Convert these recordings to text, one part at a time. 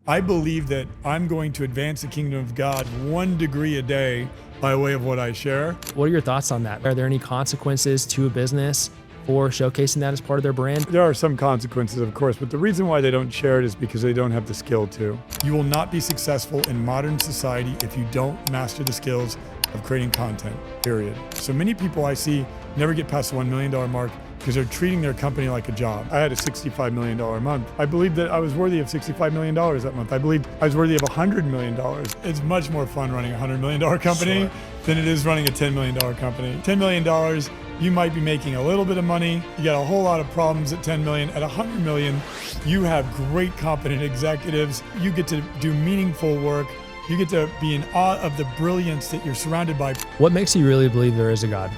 I believe that I'm going to advance the kingdom of God 1 degree a day by way of what I share. What are your thoughts on that? Are there any consequences to a business for showcasing that as part of their brand? There are some consequences, of course, but the reason why they don't share it is because they don't have the skill to. You will not be successful in modern society if you don't master the skills of creating content, period. So many people I see never get past the $1 million mark because they're treating their company like a job. I had a $65 million month. I believed that I was worthy of $65 million that month. I believed I was worthy of $100 million. It's much more fun running a $100 million company than it is running a $10 million company. $10 million, you might be making a little bit of money. You got a whole lot of problems at 10 million. At 100 million, you have great, competent executives. You get to do meaningful work. You get to be in awe of the brilliance that you're surrounded by. What makes you really believe there is a God?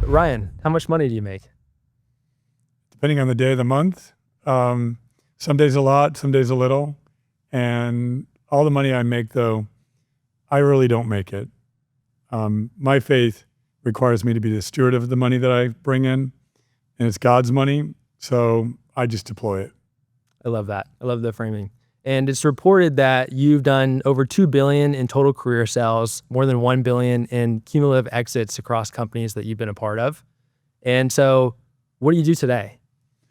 Ryan, how much money do you make? Depending on the day of the month. Some days a lot, some days a little. And all the money I make, though, I really don't make it. My faith requires me to be the steward of the money that I bring in, and it's God's money, so I just deploy it. I love that. I love the framing. And it's reported that you've done over $2 billion in total career sales, more than $1 billion in cumulative exits across companies that you've been a part of. And so what do you do today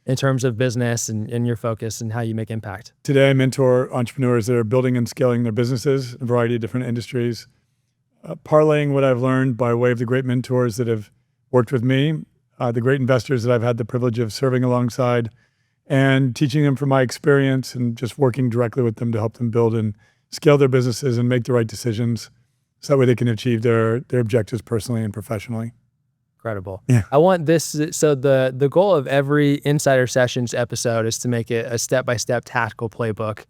in terms of business and your focus and how you make impact? Today, I mentor entrepreneurs that are building and scaling their businesses in a variety of different industries, parlaying what I've learned by way of the great mentors that have worked with me, the great investors that I've had the privilege of serving alongside, and teaching them from my experience and just working directly with them to help them build and scale their businesses and make the right decisions so that way they can achieve their objectives personally and professionally. Incredible. Yeah. I want this, so the goal of every Insider Sessions episode is to make it a step-by-step tactical playbook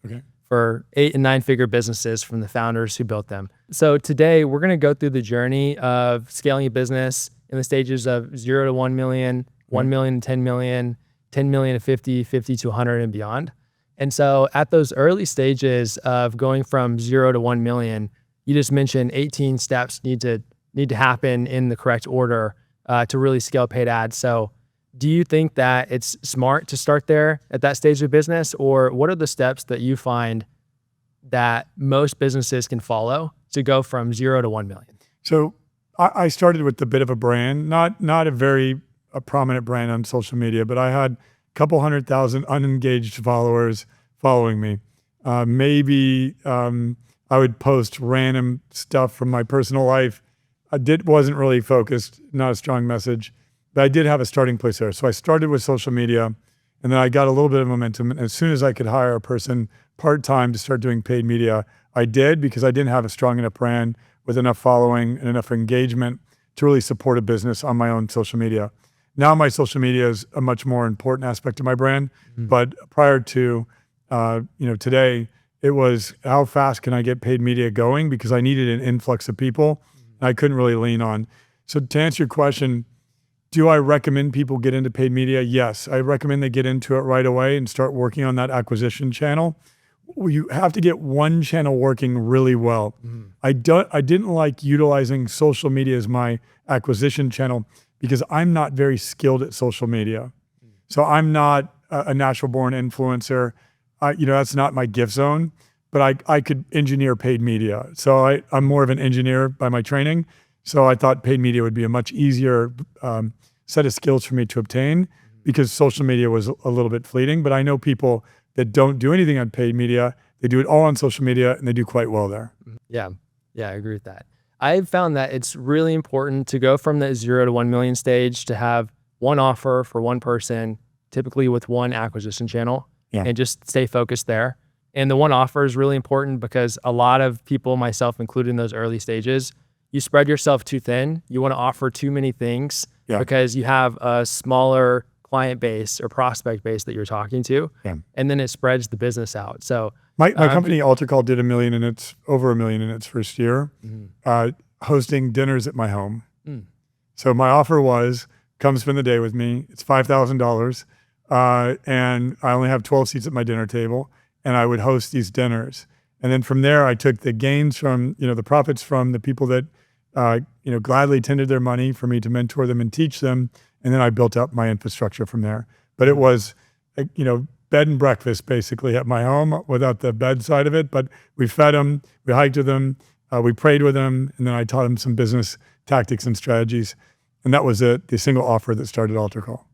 for 8 and 9-figure businesses from the founders who built them. So today we're going to go through the journey of scaling a business in the stages of 0 to 1 million, 1 million to 10 million, 10 million to 50, 50 to 100 and beyond. And so at those early stages of going from 0 to 1 million, you just mentioned 18 steps need to happen in the correct order to really scale paid ads. So do you think that it's smart to start there at that stage of business, or what are the steps that you find that most businesses can follow to go from 0 to 1 million? So I started with a bit of a brand, not a very prominent brand on social media, but I had a couple 100,000 unengaged followers following me. Maybe I would post random stuff from my personal life. Wasn't really focused, not a strong message, but I did have a starting place there. So I started with social media, and then I got a little bit of momentum. And as soon as I could hire a person part-time to start doing paid media, I did, because I didn't have a strong enough brand with enough following and enough engagement to really support a business on my own social media. Now my social media is a much more important aspect of my brand. But prior to today, it was how fast can I get paid media going, because I needed an influx of people I couldn't really lean on. So to answer your question, do I recommend people get into paid media? Yes, I recommend they get into it right away and start working on that acquisition channel. You have to get one channel working really well. I didn't like utilizing social media as my acquisition channel because I'm not very skilled at social media. So I'm not a natural born influencer. That's not my gift zone. But I could engineer paid media. So I'm more of an engineer by my training. So I thought paid media would be a much easier set of skills for me to obtain, because social media was a little bit fleeting. But I know people that don't do anything on paid media. They do it all on social media, and they do quite well there. Yeah, I agree with that. I've found that it's really important to go from the 0 to 1 million stage to have one offer for one person, typically with one acquisition channel, and just stay focused there. And the one offer is really important because a lot of people, myself included in those early stages, you spread yourself too thin. You want to offer too many things because you have a smaller client base or prospect base that you're talking to. And then it spreads the business out. So my company, AlterCall, did over $1 million in its first year, hosting dinners at my home. So my offer was, come spend the day with me. It's $5,000. And I only have 12 seats at my dinner table. And I would host these dinners. And then from there, I took the gains from, the profits from the people that, gladly tended their money for me to mentor them and teach them. And then I built up my infrastructure from there. But it was, bed and breakfast basically at my home without the bed side of it. But we fed them, we hiked with them, we prayed with them, and then I taught them some business tactics and strategies. And that was the single offer that started Altar Call.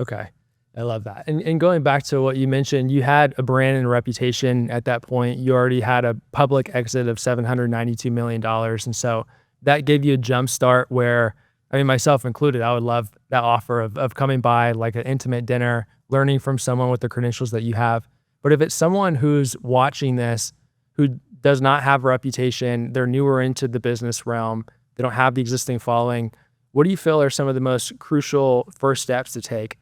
Okay. I love that. And going back to what you mentioned, you had a brand and a reputation at that point. You already had a public exit of $792 million. And so that gave you a jump start where, I mean, myself included, I would love that offer of coming by like an intimate dinner, learning from someone with the credentials that you have. But if it's someone who's watching this, who does not have a reputation, they're newer into the business realm, they don't have the existing following, what do you feel are some of the most crucial first steps to take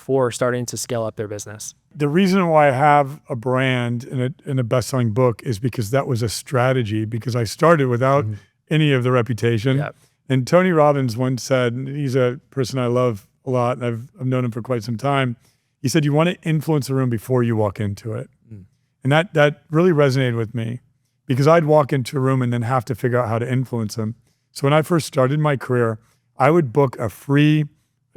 for starting to scale up their business? The reason why I have a brand in a best-selling book is because that was a strategy, because I started without any of the reputation. Yep. And Tony Robbins once said, and he's a person I love a lot, and I've known him for quite some time. He said, you want to influence a room before you walk into it. And that really resonated with me, because I'd walk into a room and then have to figure out how to influence them. So when I first started my career, I would book a free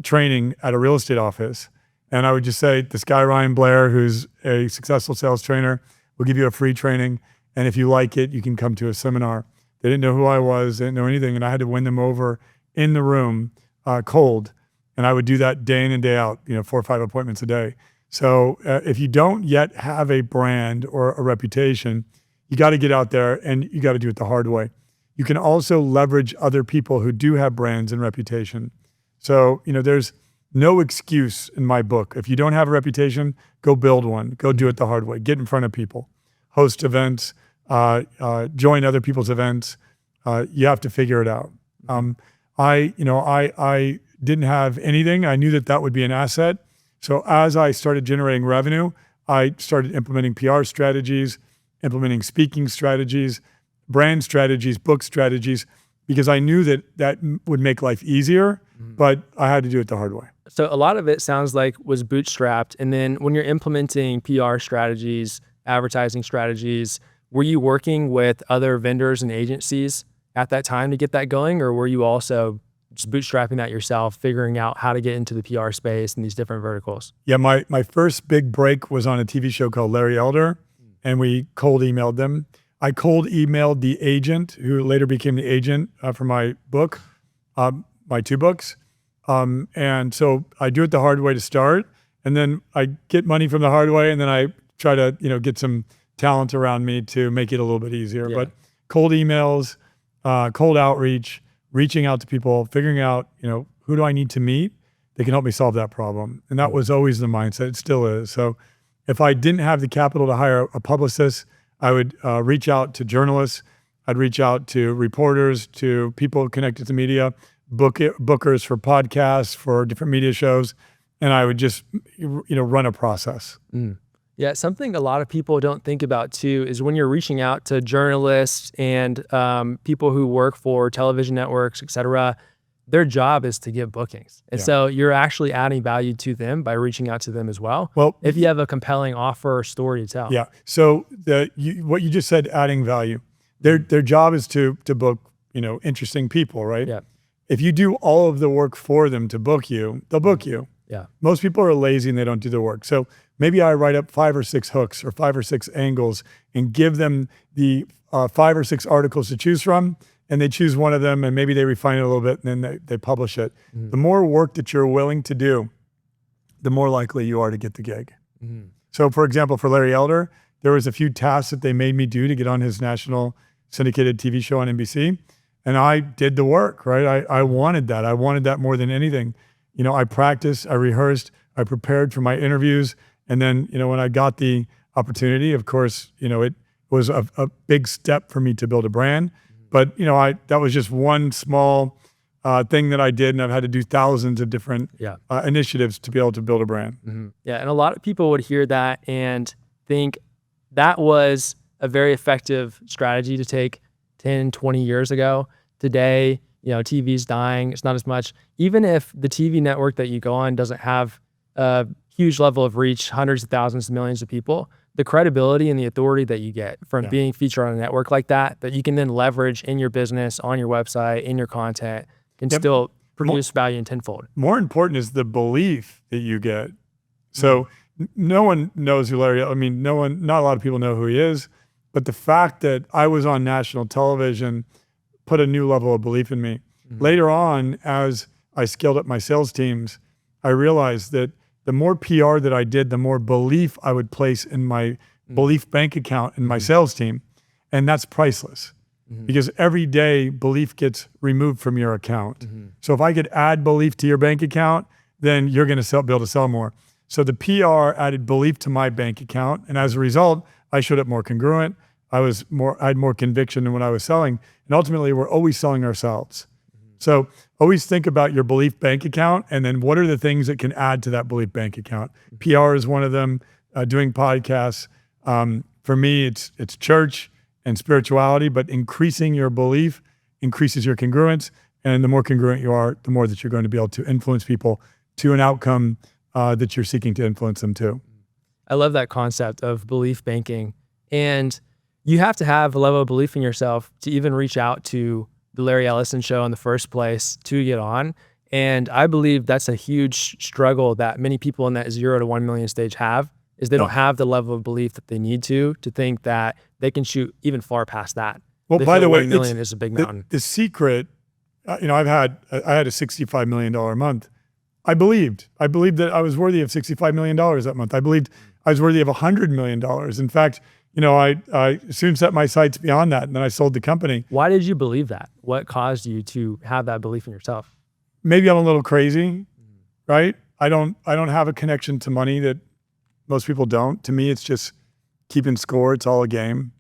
training at a real estate office. And I would just say, this guy, Ryan Blair, who's a successful sales trainer, will give you a free training. And if you like it, you can come to a seminar. They didn't know who I was, they didn't know anything. And I had to win them over in the room cold. And I would do that day in and day out, 4 or 5 appointments a day. So if you don't yet have a brand or a reputation, you got to get out there and you got to do it the hard way. You can also leverage other people who do have brands and reputation. So, there's no excuse in my book. If you don't have a reputation, go build one. Go do it the hard way. Get in front of people. Host events. Join other people's events. You have to figure it out. I didn't have anything. I knew that would be an asset. So as I started generating revenue, I started implementing PR strategies, implementing speaking strategies, brand strategies, book strategies, because I knew that would make life easier, but I had to do it the hard way. So a lot of it sounds like was bootstrapped. And then when you're implementing PR strategies, advertising strategies, were you working with other vendors and agencies at that time to get that going? Or were you also just bootstrapping that yourself, figuring out how to get into the PR space and these different verticals? Yeah, my first big break was on a TV show called Larry Elder, and we cold emailed them. I cold emailed the agent who later became the agent for my book, my 2 books. And so I do it the hard way to start, and then I get money from the hard way, and then I try to, get some talent around me to make it a little bit easier. Yeah. But cold emails, cold outreach, reaching out to people, figuring out, who do I need to meet that can help me solve that problem. And that was always the mindset. It still is. So if I didn't have the capital to hire a publicist, I would reach out to journalists. I'd reach out to reporters, to people connected to media, bookers for podcasts, for different media shows. And I would just, run a process. Yeah, something a lot of people don't think about too is when you're reaching out to journalists and people who work for television networks, et cetera, their job is to give bookings. And so you're actually adding value to them by reaching out to them as well. Well, if you have a compelling offer or story to tell. Yeah. So what you just said, adding value, their job is to book, interesting people, right? Yeah. If you do all of the work for them to book you, they'll book you. Yeah. Most people are lazy and they don't do the work. So maybe I write up 5 or 6 hooks or 5 or 6 angles and give them the 5 or 6 articles to choose from, and they choose one of them and maybe they refine it a little bit and then they publish it. The more work that you're willing to do, the more likely you are to get the gig. So for example, for Larry Elder, there was a few tasks that they made me do to get on his national syndicated TV show on NBC. And I did the work, right? I wanted that. I wanted that more than anything. I practiced, I rehearsed, I prepared for my interviews. And then, when I got the opportunity, of course, it was a big step for me to build a brand. But, that was just one small thing that I did. And I've had to do thousands of different initiatives to be able to build a brand. Yeah. And a lot of people would hear that and think that was a very effective strategy to take 10, 20 years ago. Today, TV's dying. It's not as much. Even if the TV network that you go on doesn't have a huge level of reach, hundreds of thousands of millions of people, the credibility and the authority that you get from being featured on a network like that you can then leverage in your business, on your website, in your content, can still produce value in tenfold. More important is the belief that you get. So no one knows who Larry, I mean, not a lot of people know who he is, but the fact that I was on national television put a new level of belief in me. Later on, as I scaled up my sales teams, I realized that the more PR that I did, the more belief I would place in my belief bank account in my sales team. And that's priceless because every day belief gets removed from your account. So if I could add belief to your bank account, then you're going to be able to sell more. So the PR added belief to my bank account. And as a result, I showed up more congruent. I had more conviction in what I was selling. And ultimately, we're always selling ourselves. So always think about your belief bank account and then what are the things that can add to that belief bank account. PR is one of them, doing podcasts. For me, it's church and spirituality, but increasing your belief increases your congruence. And the more congruent you are, the more that you're going to be able to influence people to an outcome that you're seeking to influence them to. I love that concept of belief banking. And you have to have a level of belief in yourself to even reach out to the Larry Ellison show in the first place to get on. And I believe that's a huge struggle that many people in that 0 to 1 million stage have, is they don't have the level of belief that they need to think that they can shoot even far past that. Well, by the way, 1 million is a big mountain. The secret, I had a $65 million month. I believed that I was worthy of $65 million that month. I believed I was worthy of $100 million. In fact, I soon set my sights beyond that, and then I sold the company. Why did you believe that? What caused you to have that belief in yourself? Maybe I'm a little crazy, right? I don't have a connection to money that most people don't. To me, it's just keeping score. It's all a game,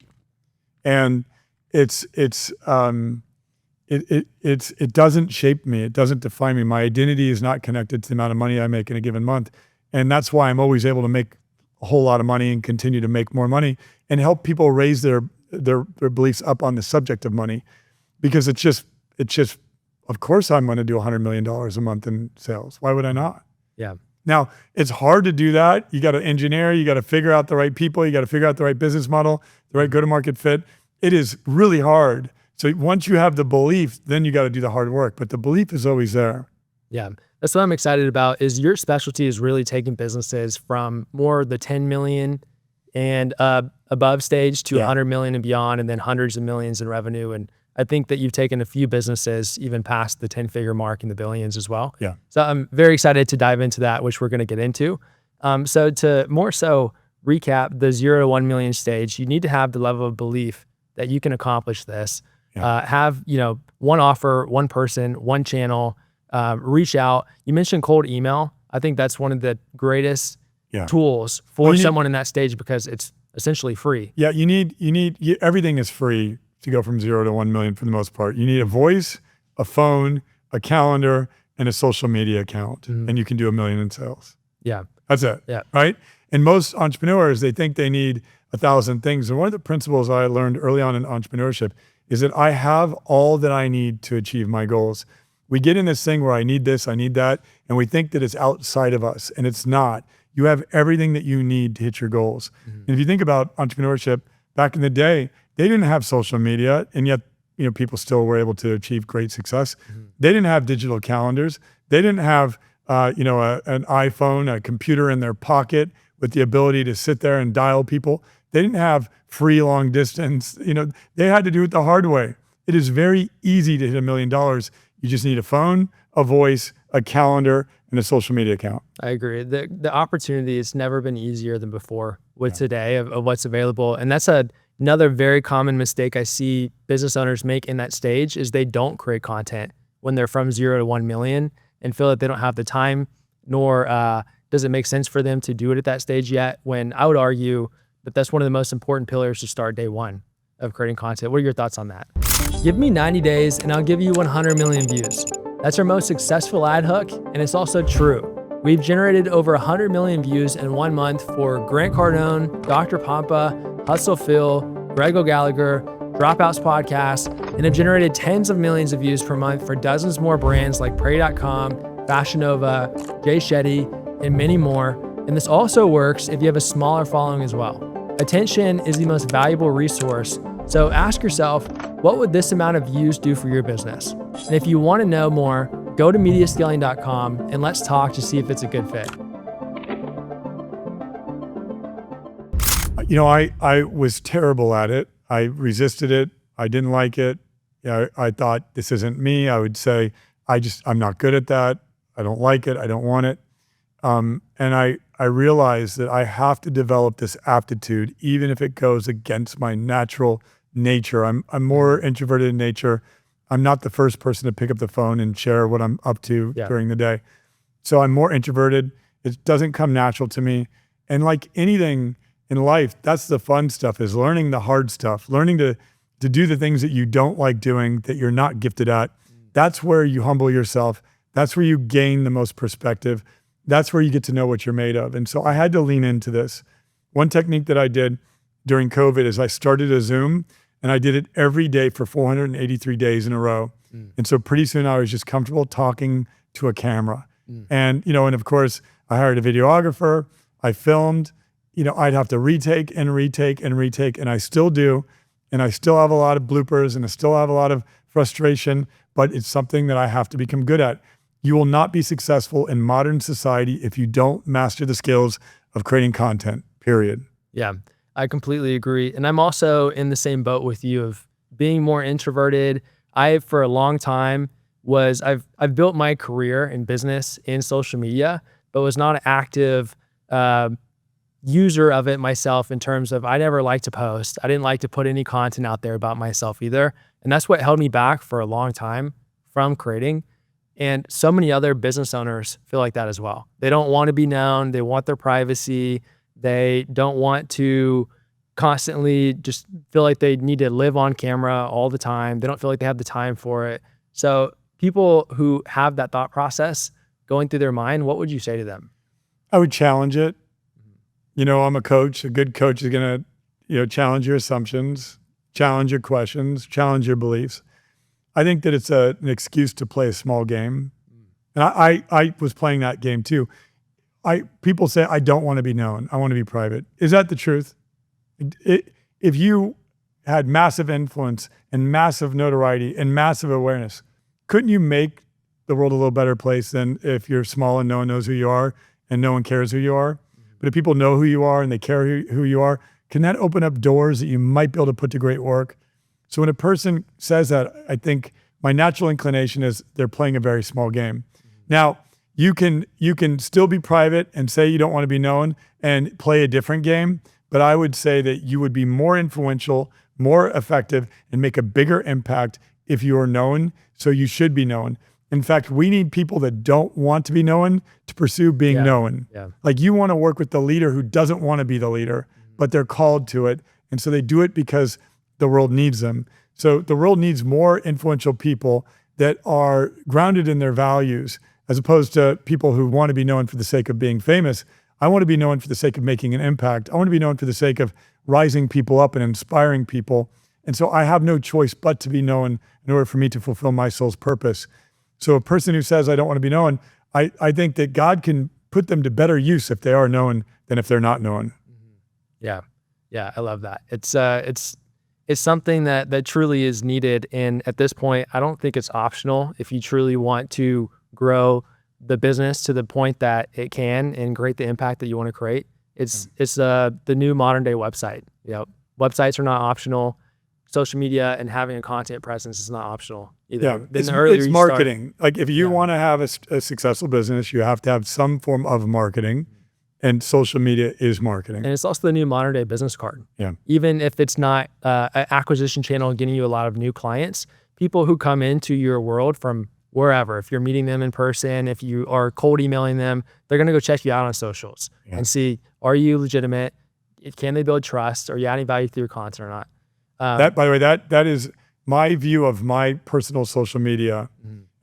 and it doesn't shape me. It doesn't define me. My identity is not connected to the amount of money I make in a given month, and that's why I'm always able to make a whole lot of money and continue to make more money and help people raise their beliefs up on the subject of money, because it's just, of course I'm going to do $100 million a month in sales. Why would I not? Yeah. Now, it's hard to do that. You got to engineer, you got to figure out the right people, you got to figure out the right business model, the right go-to-market fit. It is really hard. So once you have the belief, then you got to do the hard work, but the belief is always there. Yeah. That's what I'm excited about, is your specialty is really taking businesses from more the 10 million and above stage to 100 million and beyond, and then hundreds of millions in revenue. And I think that you've taken a few businesses even past the 10-figure mark in the billions as well. Yeah. So I'm very excited to dive into that, which we're going to get into. So to more so recap the 0 to 1 million stage, you need to have the level of belief that you can accomplish this. Have, one offer, one person, one channel, reach out. You mentioned cold email. I think that's one of the greatest tools for someone in that stage, because it's essentially free. Yeah, everything is free to go from 0 to 1 million for the most part. You need a voice, a phone, a calendar, and a social media account, and you can do $1 million in sales. Yeah. That's it. Yeah. Right? And most entrepreneurs, they think they need 1,000 things. And one of the principles I learned early on in entrepreneurship is that I have all that I need to achieve my goals. We get in this thing where I need this, I need that, and we think that it's outside of us, and it's not. You have everything that you need to hit your goals. And if you think about entrepreneurship, back in the day, they didn't have social media, and yet people still were able to achieve great success. They didn't have digital calendars. They didn't have an iPhone, a computer in their pocket with the ability to sit there and dial people. They didn't have free long distance. They had to do it the hard way. It is very easy to hit $1 million. You just need a phone, a voice, a calendar, and a social media account. I agree. The opportunity has never been easier than before with today of what's available. And that's another very common mistake I see business owners make in that stage, is they don't create content when they're from 0 to 1 million and feel that they don't have the time, nor does it make sense for them to do it at that stage yet, when I would argue that that's one of the most important pillars to start day one of creating content. What are your thoughts on that? Give me 90 days and I'll give you 100 million views. That's our most successful ad hook, and it's also true. We've generated over 100 million views in 1 month for Grant Cardone, Dr. Pompa, Hustle Phil, Greg O'Gallagher, Dropouts Podcast, and have generated tens of millions of views per month for dozens more brands like Prairie.com, Fashion Nova, Jay Shetty, and many more. And this also works if you have a smaller following as well. Attention is the most valuable resource. So ask yourself, what would this amount of views do for your business? And if you want to know more, go to mediascaling.com and let's talk to see if it's a good fit. I was terrible at it. I resisted it. I didn't like it. I thought, this isn't me. I would say, I'm not good at that. I don't like it. I don't want it. And I realized that I have to develop this aptitude, even if it goes against my natural nature. I'm more introverted in nature. I'm not the first person to pick up the phone and share what I'm up to during the day. So I'm more introverted. It doesn't come natural to me. And like anything in life, that's the fun stuff, is learning the hard stuff, learning to do the things that you don't like doing, that you're not gifted at. That's where you humble yourself. That's where you gain the most perspective. That's where you get to know what you're made of. And so I had to lean into this. One technique that I did during COVID is I started a Zoom, and I did it every day for 483 days in a row. And so pretty soon I was just comfortable talking to a camera. And, and of course I hired a videographer, I filmed, I'd have to retake and retake and retake, and I still do. And I still have a lot of bloopers, and I still have a lot of frustration, but it's something that I have to become good at. You will not be successful in modern society if you don't master the skills of creating content, period. Yeah, I completely agree. And I'm also in the same boat with you of being more introverted. For a long time I've built my career in business in social media, but was not an active user of it myself, in terms of I never liked to post. I didn't like to put any content out there about myself either. And that's what held me back for a long time from creating. And so many other business owners feel like that as well. They don't want to be known. They want their privacy. They don't want to constantly just feel like they need to live on camera all the time. They don't feel like they have the time for it. So people who have that thought process going through their mind, what would you say to them? I would challenge it. I'm a coach. A good coach is going to, challenge your assumptions, challenge your questions, challenge your beliefs. I think that it's an excuse to play a small game. And I was playing that game too. People say, I don't want to be known. I want to be private. Is that the truth? If you had massive influence and massive notoriety and massive awareness, couldn't you make the world a little better place than if you're small and no one knows who you are and no one cares who you are? But if people know who you are and they care who you are, can that open up doors that you might be able to put to great work? So when a person says that, I think my natural inclination is they're playing a very small game. Now, you can still be private and say you don't want to be known and play a different game, but I would say that you would be more influential, more effective, and make a bigger impact if you are known. So you should be known. In fact, we need people that don't want to be known to pursue being known. Yeah. Like, you want to work with the leader who doesn't want to be the leader, but they're called to it. And so they do it because the world needs them. So the world needs more influential people that are grounded in their values, as opposed to people who want to be known for the sake of being famous. I want to be known for the sake of making an impact. I want to be known for the sake of rising people up and inspiring people. And so I have no choice but to be known in order for me to fulfill my soul's purpose. So a person who says, I don't want to be known, I think that God can put them to better use if they are known than if they're not known. Yeah. Yeah. I love that. It's something that truly is needed. And at this point, I don't think it's optional if you truly want to grow the business to the point that it can and create the impact that you want to create. It's the new modern day website. Websites are not optional. Social media and having a content presence is not optional either. Yeah, it's marketing. Like, if you want to have a successful business, you have to have some form of marketing, and social media is marketing. And it's also the new modern day business card. Yeah. Even if it's not an acquisition channel getting you a lot of new clients, people who come into your world from wherever, if you're meeting them in person, if you are cold emailing them, they're going to go check you out on socials and see, are you legitimate? Can they build trust? Are you adding value through your content or not? That, by the way, that is my view of my personal social media.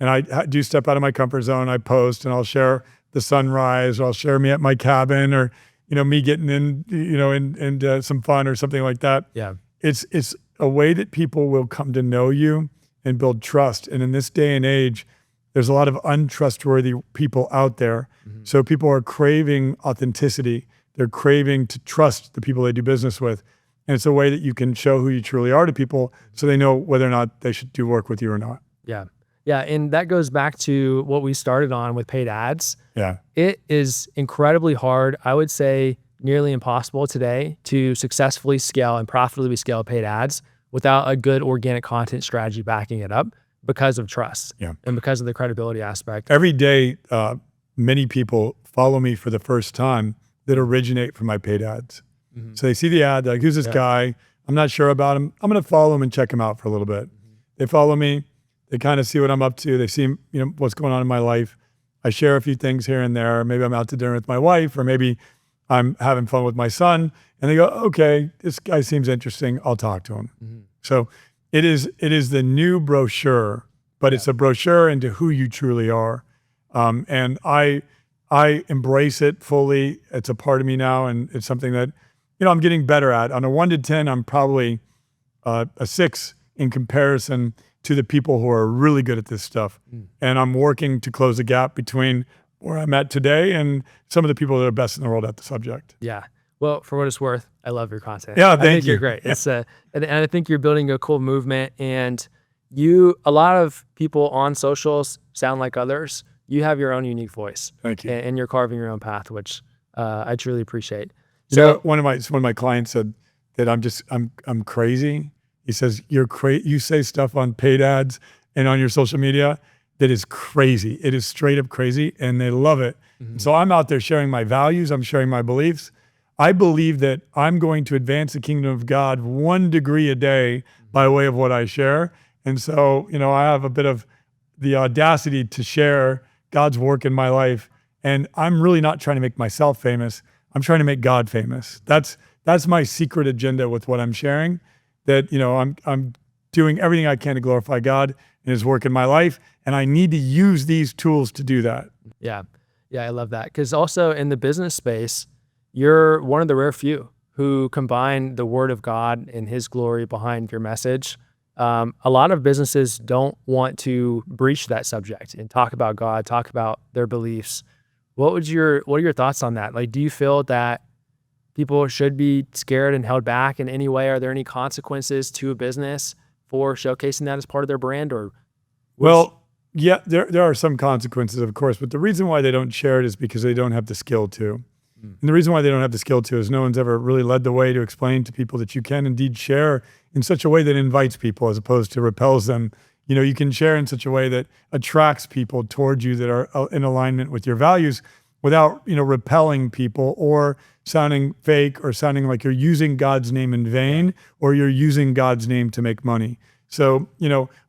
And I do step out of my comfort zone. I post and I'll share the sunrise, or I'll share me at my cabin, or, me getting in, some fun or something like that. Yeah. It's a way that people will come to know you and build trust. And in this day and age, there's a lot of untrustworthy people out there. So people are craving authenticity. They're craving to trust the people they do business with. And it's a way that you can show who you truly are to people, so they know whether or not they should do work with you or not. Yeah. Yeah. And that goes back to what we started on with paid ads. Yeah. It is incredibly hard, I would say, nearly impossible today to successfully scale and profitably scale paid ads without a good organic content strategy backing it up because of trust and because of the credibility aspect. Every day, many people follow me for the first time that originate from my paid ads. So they see the ad, they're like, who's this guy? I'm not sure about him. I'm going to follow him and check him out for a little bit. They follow me. They kind of see what I'm up to. They see, what's going on in my life. I share a few things here and there. Maybe I'm out to dinner with my wife, or maybe I'm having fun with my son. And they go, okay, this guy seems interesting. I'll talk to him. So it is the new brochure, but it's a brochure into who you truly are. And I embrace it fully. It's a part of me now. And it's something that, I'm getting better at. On a 1 to 10, I'm probably a 6 in comparison to the people who are really good at this stuff. And I'm working to close the gap between where I'm at today and some of the people that are best in the world at the subject. Yeah. Well, for what it's worth, I love your content. Yeah, I think you. You're great. It's and I think you're building a cool movement, and a lot of people on socials sound like others. You have your own unique voice. Thank you. And you're carving your own path, which I truly appreciate. One of my clients said that I'm crazy. He says, you say stuff on paid ads and on your social media that is crazy. It is straight up crazy, and they love it. So I'm out there sharing my values. I'm sharing my beliefs. I believe that I'm going to advance the kingdom of God 1 degree a day by way of what I share. And so, I have a bit of the audacity to share God's work in my life. And I'm really not trying to make myself famous. I'm trying to make God famous. That's my secret agenda with what I'm sharing, that, I'm doing everything I can to glorify God and his work in my life. And I need to use these tools to do that. Yeah. Yeah, I love that. Because also in the business space, you're one of the rare few who combine the word of God and his glory behind your message. A lot of businesses don't want to breach that subject and talk about God, talk about their beliefs. What are your thoughts on that? Like, do you feel that people should be scared and held back in any way? Are there any consequences to a business for showcasing that as part of their brand? Well, yeah, there are some consequences, of course, but the reason why they don't share it is because they don't have the skill to. And the reason why they don't have the skill to is no one's ever really led the way to explain to people that you can indeed share in such a way that invites people as opposed to repels them. You can share in such a way that attracts people towards you that are in alignment with your values without, repelling people or sounding fake or sounding like you're using God's name in vain or you're using God's name to make money. So,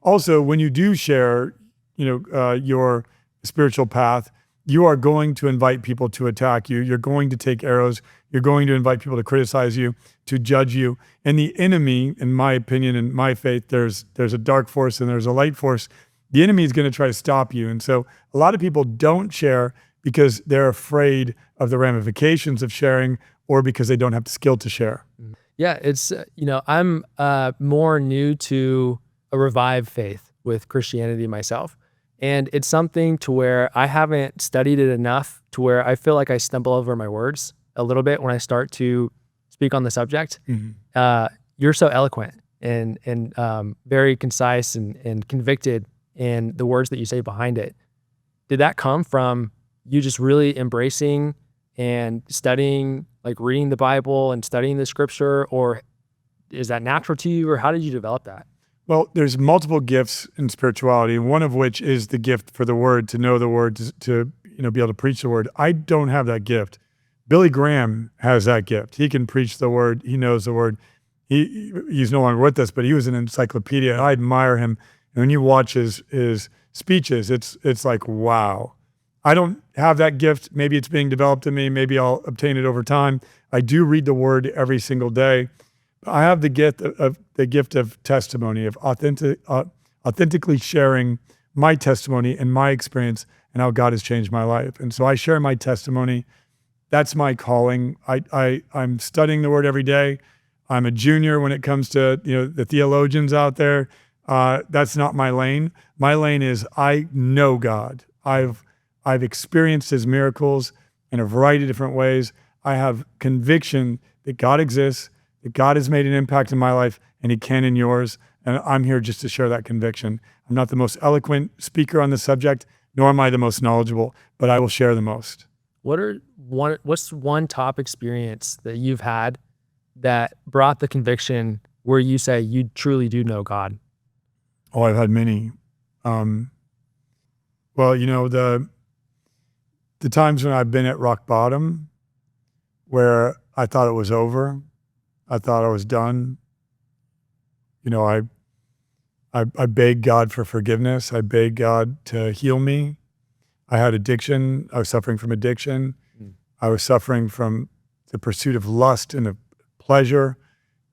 also when you do share, your spiritual path, you are going to invite people to attack you. You're going to take arrows. You're going to invite people to criticize you, to judge you. And the enemy, in my opinion, in my faith, there's a dark force and there's a light force. The enemy is going to try to stop you. And so a lot of people don't share because they're afraid of the ramifications of sharing or because they don't have the skill to share. Yeah, it's, I'm more new to a revived faith with Christianity myself. And it's something to where I haven't studied it enough to where I feel like I stumble over my words a little bit when I start to speak on the subject. You're so eloquent and very concise and convicted in the words that you say behind it. Did that come from you just really embracing and studying, like reading the Bible and studying the scripture, or is that natural to you, or how did you develop that? Well, there's multiple gifts in spirituality, one of which is the gift for the word, to know the word, to be able to preach the word. I don't have that gift. Billy Graham has that gift. He can preach the word. He knows the word. He's no longer with us, but he was an encyclopedia. I admire him. And when you watch his speeches, it's like, wow. I don't have that gift. Maybe it's being developed in me. Maybe I'll obtain it over time. I do read the word every single day. I have the gift of testimony, of authentically sharing my testimony and my experience and how God has changed my life. And so I share my testimony. That's my calling. I'm studying the word every day. I'm a junior when it comes to the theologians out there. That's not my lane. My lane is I know God. I've experienced his miracles in a variety of different ways. I have conviction that God exists, that God has made an impact in my life, and he can in yours. And I'm here just to share that conviction. I'm not the most eloquent speaker on the subject, nor am I the most knowledgeable, but I will share the most. What's one top experience that you've had that brought the conviction where you say you truly do know God? Oh, I've had many. Well, the times when I've been at rock bottom, where I thought it was over, I thought I was done. I begged God for forgiveness. I begged God to heal me. I had addiction. I was suffering from addiction. I was suffering from the pursuit of lust and of pleasure,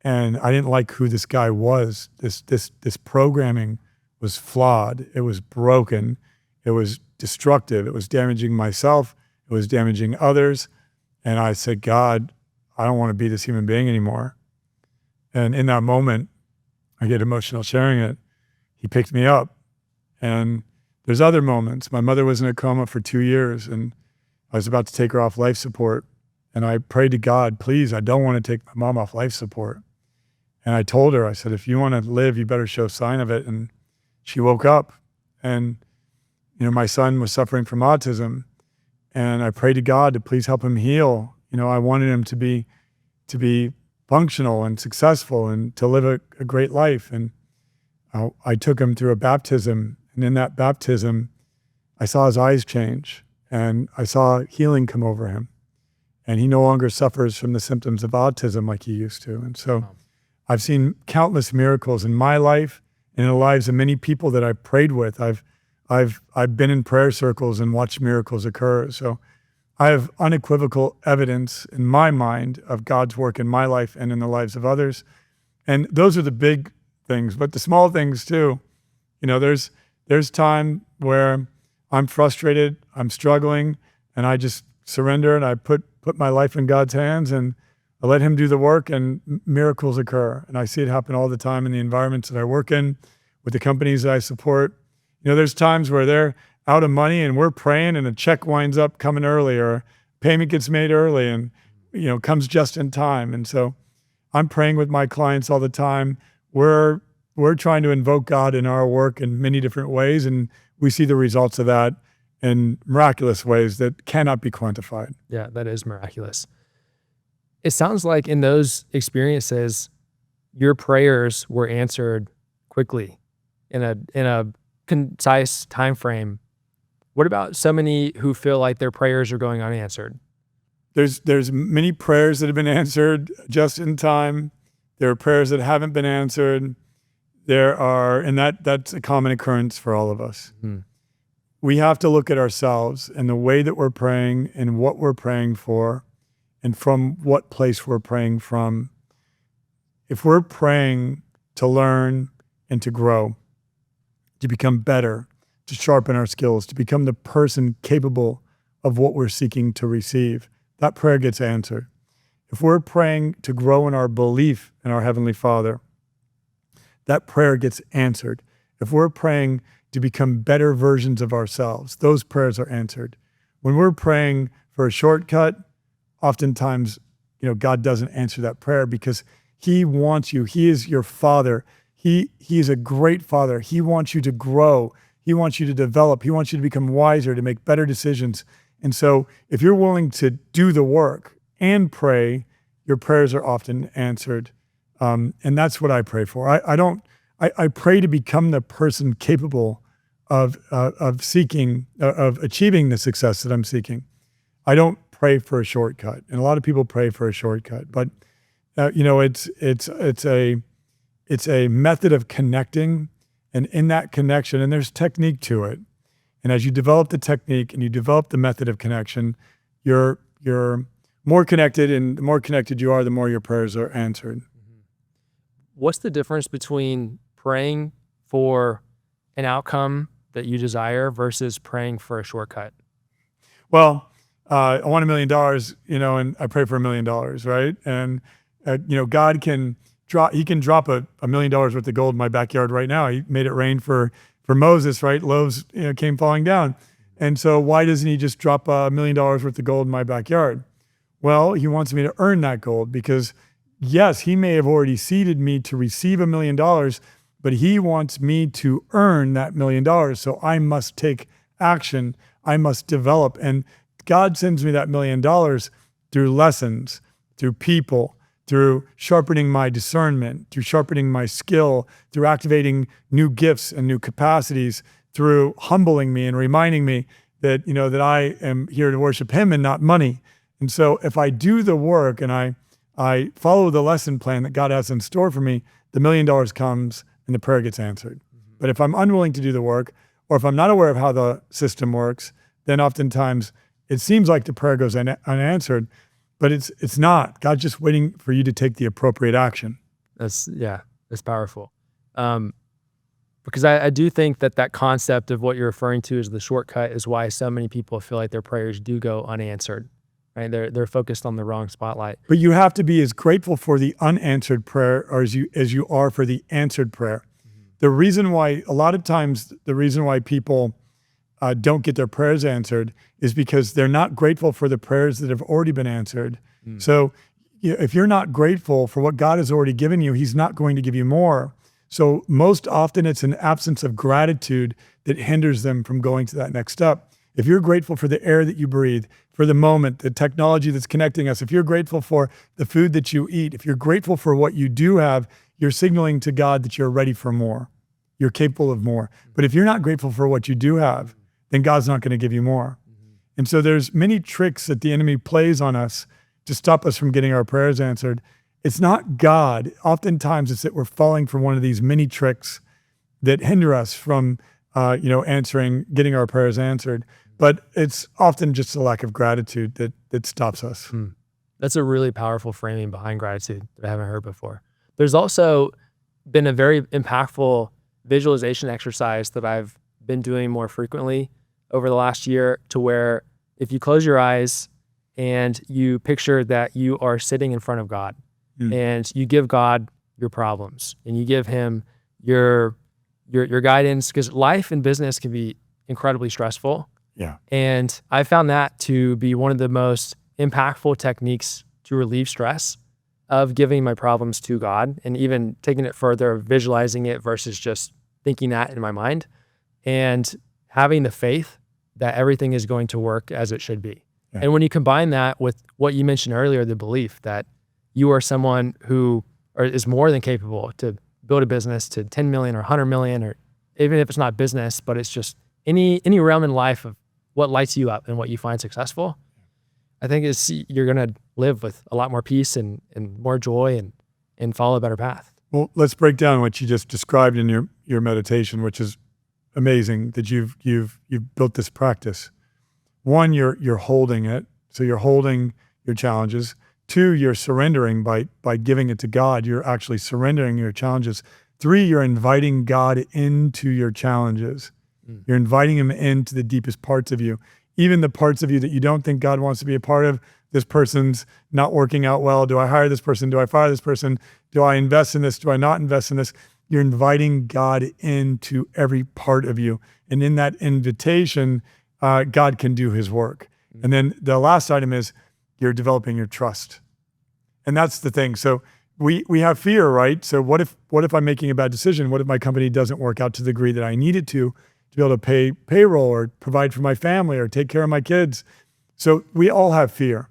and I didn't like who this guy was. This programming was flawed. It was broken. It was destructive. It was damaging myself. It was damaging others. And I said, God, I don't want to be this human being anymore. And in that moment, I get emotional sharing it. He picked me up. And there's other moments. My mother was in a coma for 2 years, and I was about to take her off life support. And I prayed to God, please, I don't want to take my mom off life support. And I told her, I said, if you want to live, you better show sign of it. And she woke up. And my son was suffering from autism, and I prayed to God to please help him heal. I wanted him to be functional and successful and to live a great life. And I took him through a baptism, and in that baptism, I saw his eyes change, and I saw healing come over him. And he no longer suffers from the symptoms of autism like he used to. And so I've seen countless miracles in my life and in the lives of many people that I've prayed with. I've been in prayer circles and watched miracles occur. So I have unequivocal evidence in my mind of God's work in my life and in the lives of others. And those are the big things, but the small things too. There's time where I'm frustrated, I'm struggling, and I just surrender and I put my life in God's hands and I let him do the work, and miracles occur. And I see it happen all the time in the environments that I work in, with the companies that I support. There's times where they're out of money and we're praying and a check winds up coming early, or payment gets made early and, comes just in time. And so I'm praying with my clients all the time. We're trying to invoke God in our work in many different ways, and we see the results of that in miraculous ways that cannot be quantified. Yeah, that is miraculous. It sounds like in those experiences, your prayers were answered quickly in a concise time frame. What about so many who feel like their prayers are going unanswered? There's many prayers that have been answered just in time. There are prayers that haven't been answered. And that's a common occurrence for all of us. We have to look at ourselves and the way that we're praying and what we're praying for and from what place we're praying from. If we're praying to learn and to grow, to become better, to sharpen our skills, to become the person capable of what we're seeking to receive, that prayer gets answered. If we're praying to grow in our belief in our Heavenly Father, that prayer gets answered. If we're praying to become better versions of ourselves, those prayers are answered. When we're praying for a shortcut, oftentimes, God doesn't answer that prayer because he wants you. He is your Father. He is a great Father. He wants you to grow. He wants you to develop. He wants you to become wiser, to make better decisions. And so if you're willing to do the work and pray, your prayers are often answered. And that's what I pray for. I pray to become the person capable of achieving the success that I'm seeking. I don't pray for a shortcut. And a lot of people pray for a shortcut, but it's a method of connecting, and in that connection, and there's technique to it. And as you develop the technique and you develop the method of connection, you're more connected, and the more connected you are, the more your prayers are answered. What's the difference between praying for an outcome that you desire versus praying for a shortcut? Well, I want $1 million, and I pray for $1 million, right? And God can drop $1 million worth of gold in my backyard right now. He made it rain for Moses, right? Loaves came falling down. And so why doesn't he just drop $1 million worth of gold in my backyard? Well, he wants me to earn that gold because, yes, he may have already seeded me to receive $1 million, but he wants me to earn that $1 million. So I must take action. I must develop. And God sends me that $1 million through lessons, through people, through sharpening my discernment, through sharpening my skill, through activating new gifts and new capacities, through humbling me and reminding me that, that I am here to worship him and not money. And so if I do the work and I follow the lesson plan that God has in store for me, the $1 million comes and the prayer gets answered. But if I'm unwilling to do the work, or if I'm not aware of how the system works, then oftentimes it seems like the prayer goes unanswered, but it's not. God's just waiting for you to take the appropriate action. That's powerful. Because I do think that concept of what you're referring to as the shortcut is why so many people feel like their prayers do go unanswered, right? They're focused on the wrong spotlight. But you have to be as grateful for the unanswered prayer as you are for the answered prayer. The reason why, a lot of times, the reason why people don't get their prayers answered is because they're not grateful for the prayers that have already been answered. So if you're not grateful for what God has already given you, he's not going to give you more. So most often it's an absence of gratitude that hinders them from going to that next step. If you're grateful for the air that you breathe, for the moment, the technology that's connecting us, if you're grateful for the food that you eat, if you're grateful for what you do have, you're signaling to God that you're ready for more. You're capable of more. But if you're not grateful for what you do have, then God's not going to give you more. And so there's many tricks that the enemy plays on us to stop us from getting our prayers answered. It's not God. Oftentimes it's that we're falling for one of these many tricks that hinder us from, getting our prayers answered. But it's often just a lack of gratitude that stops us. That's a really powerful framing behind gratitude that I haven't heard before. There's also been a very impactful visualization exercise that I've been doing more frequently over the last year, to where if you close your eyes and you picture that you are sitting in front of God and you give God your problems and you give him your guidance, because life and business can be incredibly stressful. Yeah. And I found that to be one of the most impactful techniques to relieve stress, of giving my problems to God, and even taking it further, visualizing it versus just thinking that in my mind, and having the faith that everything is going to work as it should be. Yeah. And when you combine that with what you mentioned earlier, the belief that you are someone who is more than capable to build a business to 10 million or 100 million, or even if it's not business, but it's just any realm in life of what lights you up and what you find successful, I think you're going to live with a lot more peace and more joy and follow a better path. Well, let's break down what you just described in your meditation, which is amazing that you've built this practice. One, you're holding it. So you're holding your challenges. Two, you're surrendering by giving it to God. You're actually surrendering your challenges. Three, you're inviting God into your challenges. You're inviting him into the deepest parts of you, even the parts of you that you don't think God wants to be a part of. This person's not working out well. Do I hire this person? Do I fire this person? Do I invest in this? Do I not invest in this? You're inviting God into every part of you. And in that invitation, God can do his work. And then the last item is you're developing your trust. And that's the thing. So we have fear, right? So what if I'm making a bad decision? What if my company doesn't work out to the degree that I need it to be able to pay payroll or provide for my family or take care of my kids? So we all have fear.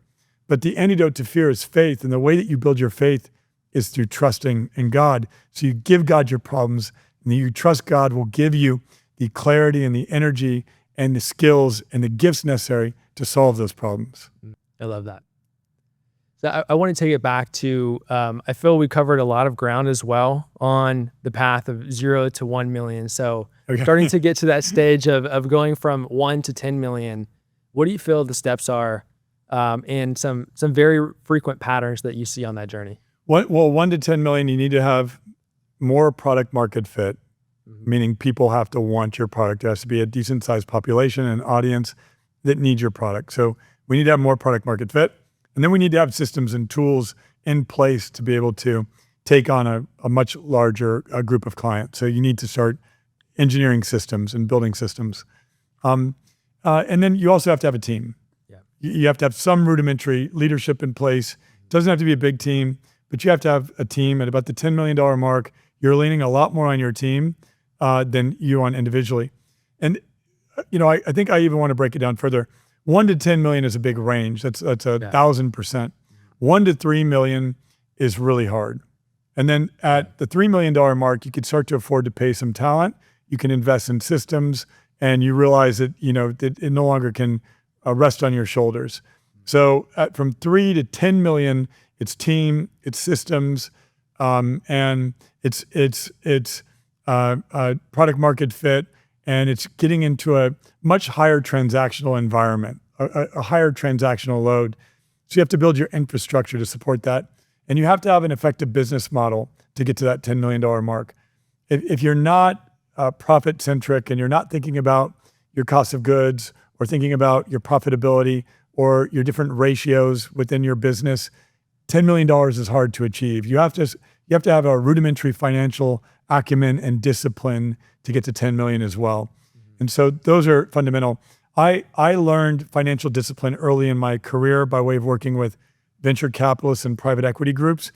But the antidote to fear is faith. And the way that you build your faith is through trusting in God. So you give God your problems, and you trust God will give you the clarity and the energy and the skills and the gifts necessary to solve those problems. I love that. So I want to take it back to, I feel we covered a lot of ground as well on the path of 0 to 1 million. So starting to get to that stage of going from 1 to 10 million, what do you feel the steps are, and some very frequent patterns that you see on that journey? Well, 1 to 10 million, you need to have more product market fit, meaning people have to want your product. There has to be a decent sized population and audience that needs your product. So we need to have more product market fit. And then we need to have systems and tools in place to be able to take on a much larger group of clients. So you need to start engineering systems and building systems. And then you also have to have a team. Yeah. You have to have some rudimentary leadership in place. It doesn't have to be a big team, but you have to have a team. At about the $10 million mark, you're leaning a lot more on your team than you on individually. And I think I even want to break it down further. 1 to 10 million is a big range. That's 1,000%. 1 to 3 million is really hard. And then at the $3 million mark, you could start to afford to pay some talent. You can invest in systems, and you realize that, that it no longer can rest on your shoulders. So from 3 to 10 million, it's team, it's systems, and it's product market fit, and it's getting into a much higher transactional environment, a higher transactional load. So you have to build your infrastructure to support that. And you have to have an effective business model to get to that $10 million mark. If you're not profit centric and you're not thinking about your cost of goods or thinking about your profitability or your different ratios within your business, $10 million is hard to achieve. You have to have a rudimentary financial acumen and discipline to get to 10 million as well. And so those are fundamental. I learned financial discipline early in my career by way of working with venture capitalists and private equity groups.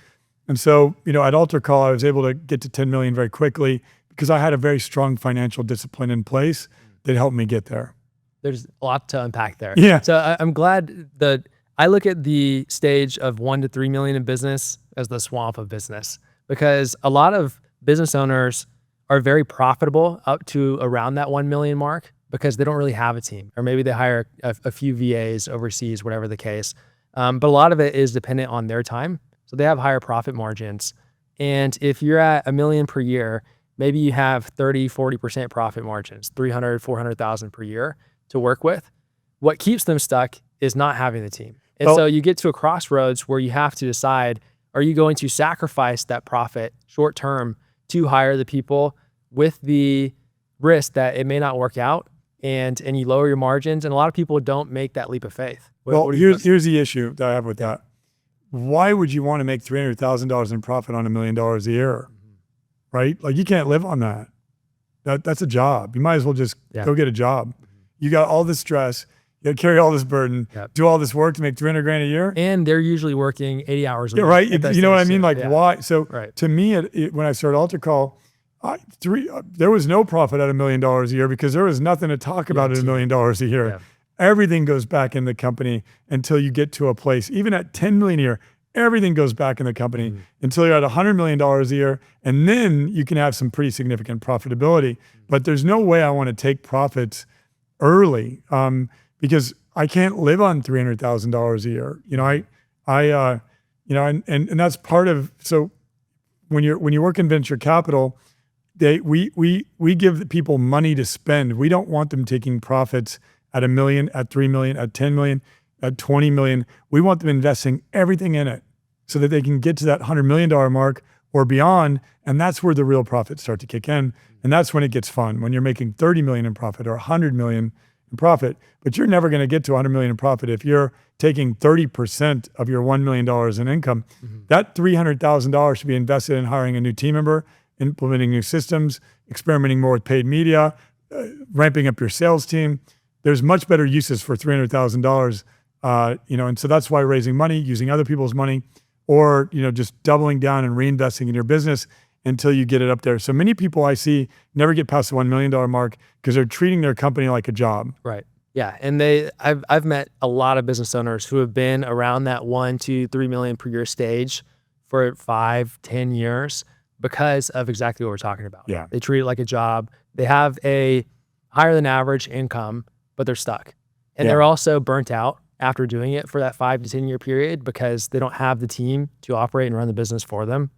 And so, at Alter Call, I was able to get to 10 million very quickly because I had a very strong financial discipline in place that helped me get there. There's a lot to unpack there. Yeah. So I'm glad that I look at the stage of 1 to 3 million in business as the swamp of business, because a lot of business owners are very profitable up to around that 1 million mark because they don't really have a team, or maybe they hire a few VAs overseas, whatever the case. But a lot of it is dependent on their time. So they have higher profit margins. And if you're at $1 million per year, maybe you have 30, 40% profit margins, 300, 400,000 per year to work with. What keeps them stuck is not having the team. And so you get to a crossroads where you have to decide, are you going to sacrifice that profit short term to hire the people with the risk that it may not work out, and you lower your margins? And a lot of people don't make that leap of faith. Here's the issue that I have with that. Why would you want to make $300,000 in profit on $1 million a year, right? Like, you can't live on that. That's a job. You might as well just go get a job. You got all this stress. You got to carry all this burden, do all this work to make $300,000 a year. And they're usually working 80 hours a week. Yeah, right. You know what I mean? Like, why? So to me, when I started Alter Call, there was no profit at $1 million a year because there was nothing to talk about at $1 million a year. Yeah. Everything goes back in the company until you get to a place. Even at 10 million a year, everything goes back in the company until you're at $100 million a year. And then you can have some pretty significant profitability. But there's no way I want to take profits early because I can't live on $300,000 a year. And that's part of, so when you work in venture capital, we give people money to spend. We don't want them taking profits at $1 million, at 3 million, at 10 million, at 20 million. We want them investing everything in it so that they can get to that $100 million mark or beyond. And that's where the real profits start to kick in. And that's when it gets fun, when you're making 30 million in profit or 100 million in profit. But you're never going to get to 100 million in profit if you're taking 30% of your $1 million in income. That $300,000 should be invested in hiring a new team member, implementing new systems, experimenting more with paid media, ramping up your sales team. There's much better uses for $300,000, and so that's why raising money, using other people's money, or just doubling down and reinvesting in your business until you get it up there. So many people I see never get past the $1 million mark because they're treating their company like a job. Right. Yeah, and I've met a lot of business owners who have been around that 1 to 3 million per year stage for 5, 10 years because of exactly what we're talking about. Yeah. They treat it like a job. They have a higher than average income, but they're stuck. And they're also burnt out after doing it for that 5 to 10 year period because they don't have the team to operate and run the business for them.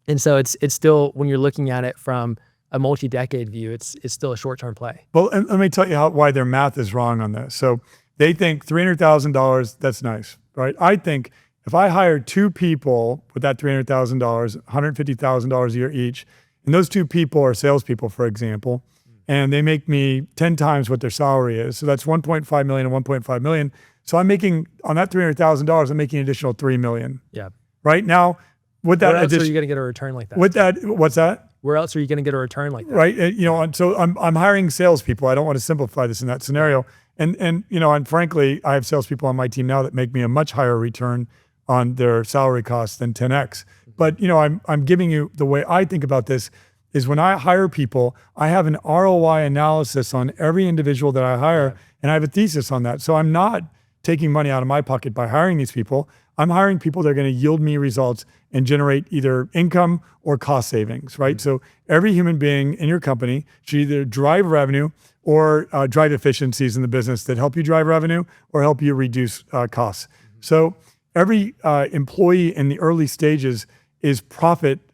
And so it's still, when you're looking at it from a multi-decade view, it's still a short-term play. Well, and let me tell you why their math is wrong on this. So they think $300,000, that's nice, right? I think if I hire 2 people with that $300,000, $150,000 a year each, and those 2 people are salespeople, for example, and they make me 10 times what their salary is. So that's 1.5 million and 1.5 million. So I'm making, on that $300,000, I'm making an additional 3 million. Yeah. Right now, with that, where else are you going to get a return like that? With that, what's that? Where else are you going to get a return like that? Right. So I'm hiring salespeople. I don't want to simplify this in that scenario. And frankly, I have salespeople on my team now that make me a much higher return on their salary costs than 10x. But I'm giving you the way I think about this. is when I hire people, I have an ROI analysis on every individual that I hire, and I have a thesis on that. So I'm not taking money out of my pocket by hiring these people. I'm hiring people that are going to yield me results and generate either income or cost savings, right? So every human being in your company should either drive revenue or drive efficiencies in the business that help you drive revenue or help you reduce costs. So every employee in the early stages is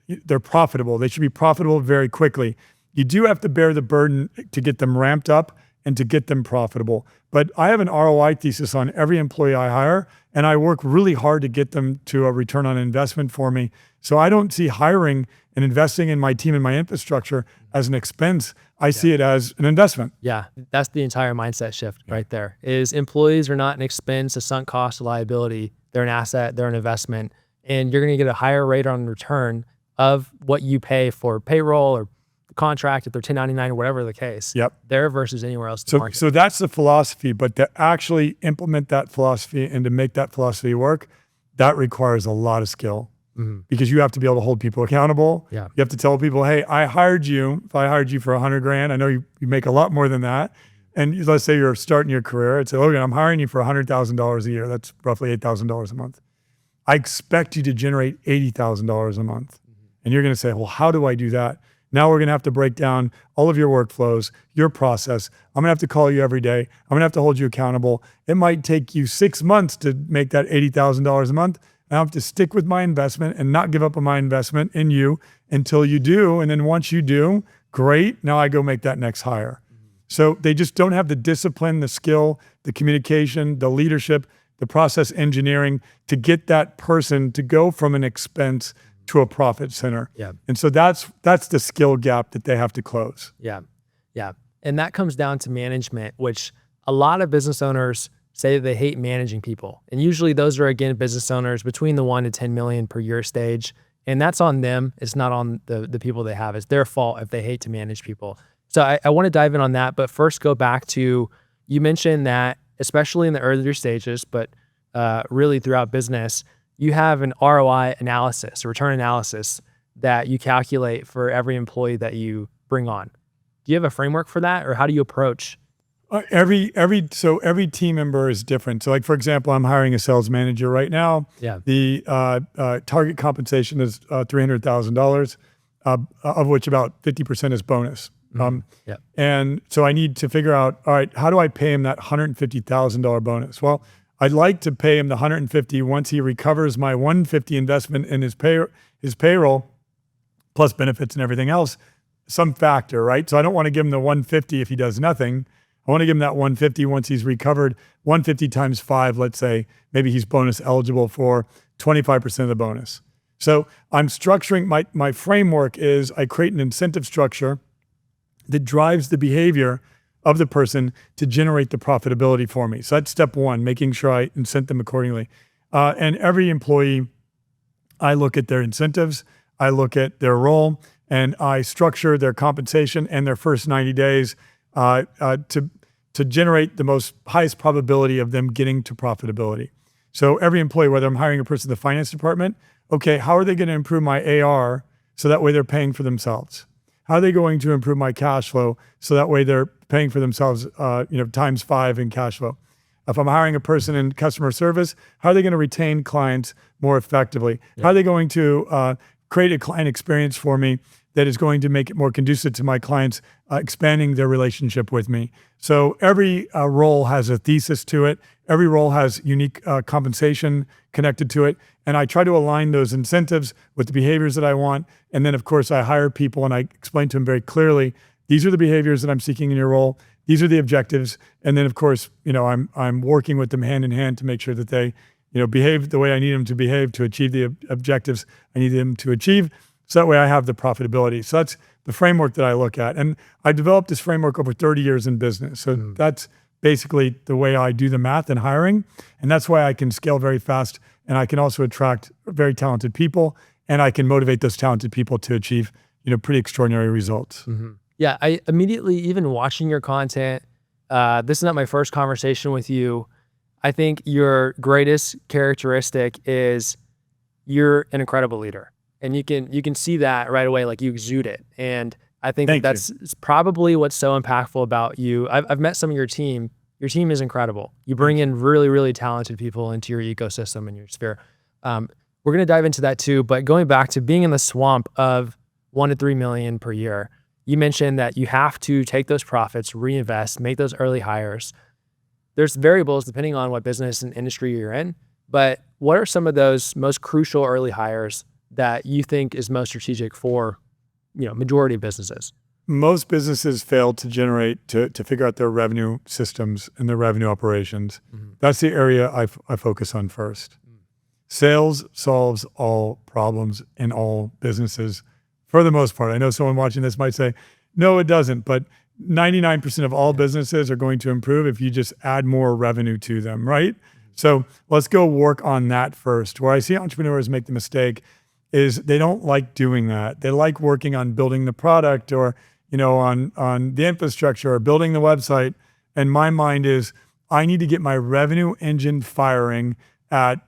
they're profitable. They should be profitable very quickly. You do have to bear the burden to get them ramped up and to get them profitable. But I have an ROI thesis on every employee I hire, and I work really hard to get them to a return on investment for me. So I don't see hiring and investing in my team and my infrastructure as an expense. I see it as an investment. Yeah, that's the entire mindset shift right there. Is employees are not an expense, a sunk cost, a liability. They're an asset, they're an investment, and you're going to get a higher rate on return of what you pay for payroll or contract if they're 1099 or whatever the case. There versus anywhere else in the market. So that's the philosophy, but to actually implement that philosophy and to make that philosophy work, that requires a lot of skill. Because you have to be able to hold people accountable. You have to tell people, hey, I hired you. If I hired you for $100,000, I know you make a lot more than that. And let's say you're starting your career. I'd say, Logan, I'm hiring you for $100,000 a year. That's roughly $8,000 a month. I expect you to generate $80,000 a month. And you're going to say, well, how do I do that? Now we're going to have to break down all of your workflows, your process. I'm going to have to call you every day. I'm going to have to hold you accountable. It might take you 6 months to make that $80,000 a month. I have to stick with my investment and not give up on my investment in you until you do. And then once you do, great. Now I go make that next hire. So they just don't have the discipline, the skill, the communication, the leadership, the process engineering to get that person to go from an expense to a profit center. And so that's the skill gap that they have to close. And that comes down to management, which a lot of business owners say that they hate managing people. And usually those are, again, business owners between the 1 to 10 million per year stage. And that's on them. It's not on the people they have. It's their fault if they hate to manage people. So I want to dive in on that, but first go back to, you mentioned that, especially in the earlier stages, but really throughout business, you have an ROI analysis, a return analysis that you calculate for every employee that you bring on. Do you have a framework for that, or how do you approach? Every team member is different. So like, for example, I'm hiring a sales manager right now. The target compensation is $300,000, of which about 50% is bonus. And so I need to figure out, all right, how do I pay him that $150,000 bonus? Well, I'd like to pay him the $150,000 once he recovers my $150,000 investment in his payroll, plus benefits and everything else, some factor, right? So I don't want to give him the $150,000 if he does nothing. I want to give him that $150,000 once he's recovered. $150,000 times 5, let's say, maybe he's bonus eligible for 25% of the bonus. So I'm structuring, my framework is I create an incentive structure that drives the behavior of the person to generate the profitability for me. So that's step one, making sure I incent them accordingly. And every employee, I look at their incentives, I look at their role, and I structure their compensation and their first 90 days to generate the highest probability of them getting to profitability. So every employee, whether I'm hiring a person in the finance department, okay, how are they going to improve my AR so that way they're paying for themselves? How are they going to improve my cash flow so that way they're paying for themselves, times 5 in cash flow? If I'm hiring a person in customer service, how are they going to retain clients more effectively? How are they going to create a client experience for me that is going to make it more conducive to my clients expanding their relationship with me? So every role has a thesis to it. Every role has unique compensation connected to it. And I try to align those incentives with the behaviors that I want. And then, of course, I hire people and I explain to them very clearly, these are the behaviors that I'm seeking in your role. These are the objectives. And then, of course, I'm working with them hand in hand to make sure that they behave the way I need them to behave to achieve the objectives I need them to achieve. So that way I have the profitability. So that's the framework that I look at. And I developed this framework over 30 years in business. So that's basically the way I do the math in hiring. And that's why I can scale very fast. And I can also attract very talented people. And I can motivate those talented people to achieve, pretty extraordinary results. Yeah, I immediately, even watching your content, this is not my first conversation with you. I think your greatest characteristic is you're an incredible leader. And you can see that right away, like you exude it. And I think Thank you. that's probably what's so impactful about you. I've met some of your team. Your team is incredible. You bring in really, really talented people into your ecosystem and your sphere. We're going to dive into that too. But going back to being in the swamp of 1 to 3 million per year, you mentioned that you have to take those profits, reinvest, make those early hires. There's variables depending on what business and industry you're in. But what are some of those most crucial early hires that you think is most strategic for, majority of businesses? Most businesses fail to generate, to figure out their revenue systems and their revenue operations. That's the area I focus on first. Sales solves all problems in all businesses for the most part. I know someone watching this might say, no, it doesn't, but 99% of all businesses are going to improve if you just add more revenue to them, right? So let's go work on that first. Where I see entrepreneurs make the mistake is they don't like doing that. They like working on building the product or, on the infrastructure or building the website. And my mind is, I need to get my revenue engine firing at,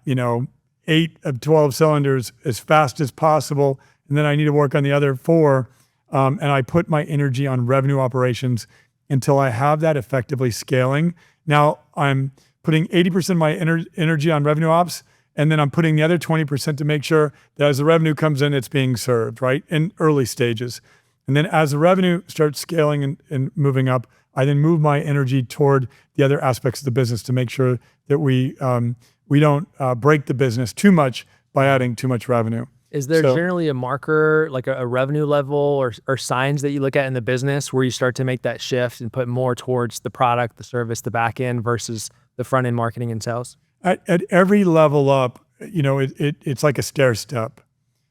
8 of 12 cylinders as fast as possible. And then I need to work on the other 4. And I put my energy on revenue operations until I have that effectively scaling. Now I'm putting 80% of my energy on revenue ops, and then I'm putting the other 20% to make sure that as the revenue comes in, it's being served, right? In early stages. And then as the revenue starts scaling and moving up, I then move my energy toward the other aspects of the business to make sure that we don't break the business too much by adding too much revenue. Is there generally a marker, like a revenue level or signs that you look at in the business where you start to make that shift and put more towards the product, the service, the back end versus the front end marketing and sales? At every level up, it's like a stair step.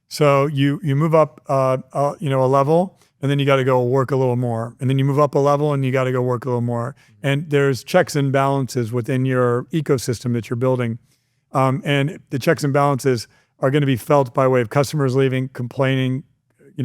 So you move up, a level, and then you got to go work a little more. And then you move up a level and you got to go work a little more. And there's checks and balances within your ecosystem that you're building. And the checks and balances are going to be felt by way of customers leaving, complaining,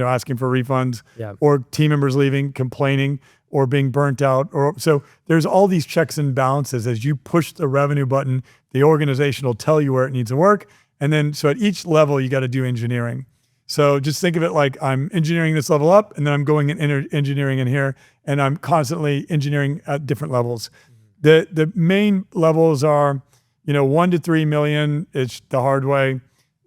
asking for refunds, or team members leaving, complaining, or being burnt out. So there's all these checks and balances. As you push the revenue button, the organization will tell you where it needs to work. And then, so at each level, you got to do engineering. So just think of it like I'm engineering this level up, and then I'm going and engineering in here, and I'm constantly engineering at different levels. The main levels are, 1 to 3 million, it's the hard way.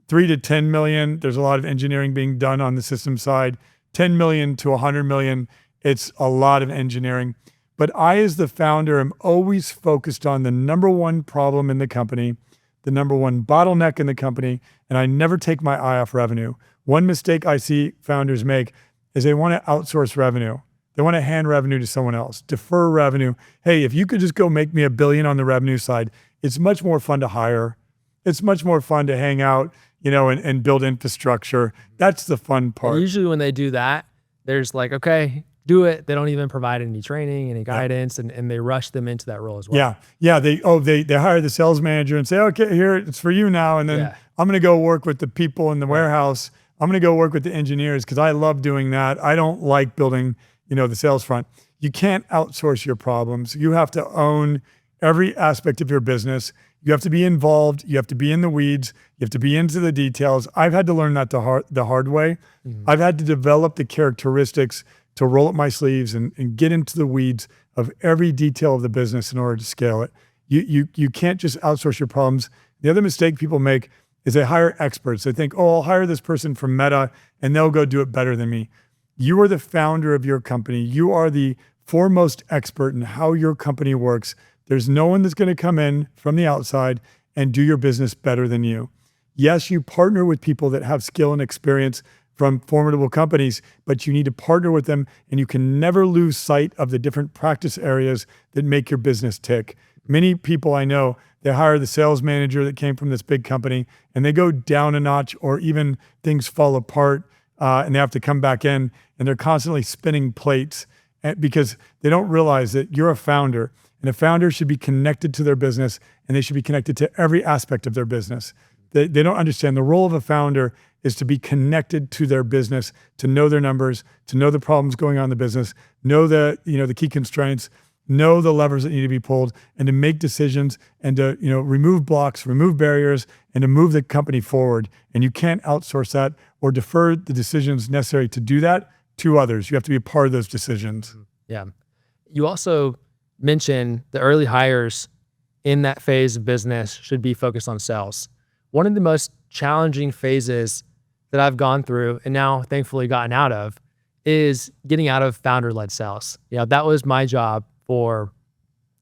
3 to 10 million, there's a lot of engineering being done on the system side. 10 million to 100 million, it's a lot of engineering. But I, as the founder, am always focused on the number one problem in the company, the number one bottleneck in the company, and I never take my eye off revenue. One mistake I see founders make is they want to outsource revenue. They want to hand revenue to someone else, defer revenue. Hey, if you could just go make me $1 billion on the revenue side, it's much more fun to hire. It's much more fun to hang out, and build infrastructure. That's the fun part. And usually when they do that, there's like, okay, do it. They don't even provide any training, any guidance, and they rush them into that role as well. Yeah. They hire the sales manager and say, okay, here, it's for you now. And then I'm going to go work with the people in the warehouse. I'm going to go work with the engineers because I love doing that. I don't like building, the sales front. You can't outsource your problems. You have to own every aspect of your business. You have to be involved. You have to be in the weeds. You have to be into the details. I've had to learn that the hard way. I've had to develop the characteristics to roll up my sleeves and get into the weeds of every detail of the business in order to scale it. You can't just outsource your problems. The other mistake people make is they hire experts. They think, I'll hire this person from Meta and they'll go do it better than me. You are the founder of your company. You are the foremost expert in how your company works. There's no one that's going to come in from the outside and do your business better than you. Yes, you partner with people that have skill and experience from formidable companies, but you need to partner with them, and you can never lose sight of the different practice areas that make your business tick. Many people I know, they hire the sales manager that came from this big company, and they go down a notch, or even things fall apart, and they have to come back in, and they're constantly spinning plates because they don't realize that you're a founder. And a founder should be connected to their business, and they should be connected to every aspect of their business. They don't understand the role of a founder is to be connected to their business, to know their numbers, to know the problems going on in the business, know the key constraints, know the levers that need to be pulled, and to make decisions, and to remove blocks, remove barriers, and to move the company forward. And you can't outsource that or defer the decisions necessary to do that to others. You have to be a part of those decisions. Yeah. You also mentioned the early hires in that phase of business should be focused on sales. One of the most challenging phases that I've gone through and now thankfully gotten out of is getting out of founder-led sales. That was my job for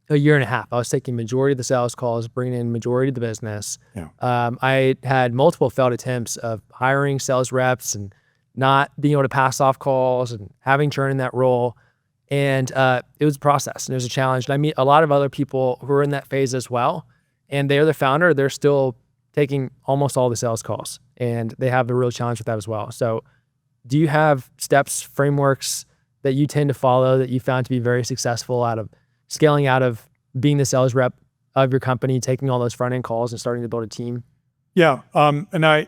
a year and a half. I was taking majority of the sales calls, bringing in majority of the business. Yeah. I had multiple failed attempts of hiring sales reps and not being able to pass off calls and having churn in that role. And it was a process and it was a challenge. And I meet a lot of other people who are in that phase as well. And they're the founder, they're still taking almost all the sales calls and they have a real challenge with that as well. So do you have steps, frameworks that you tend to follow that you found to be very successful out of scaling out of being the sales rep of your company, taking all those front end calls and starting to build a team? Yeah. And I've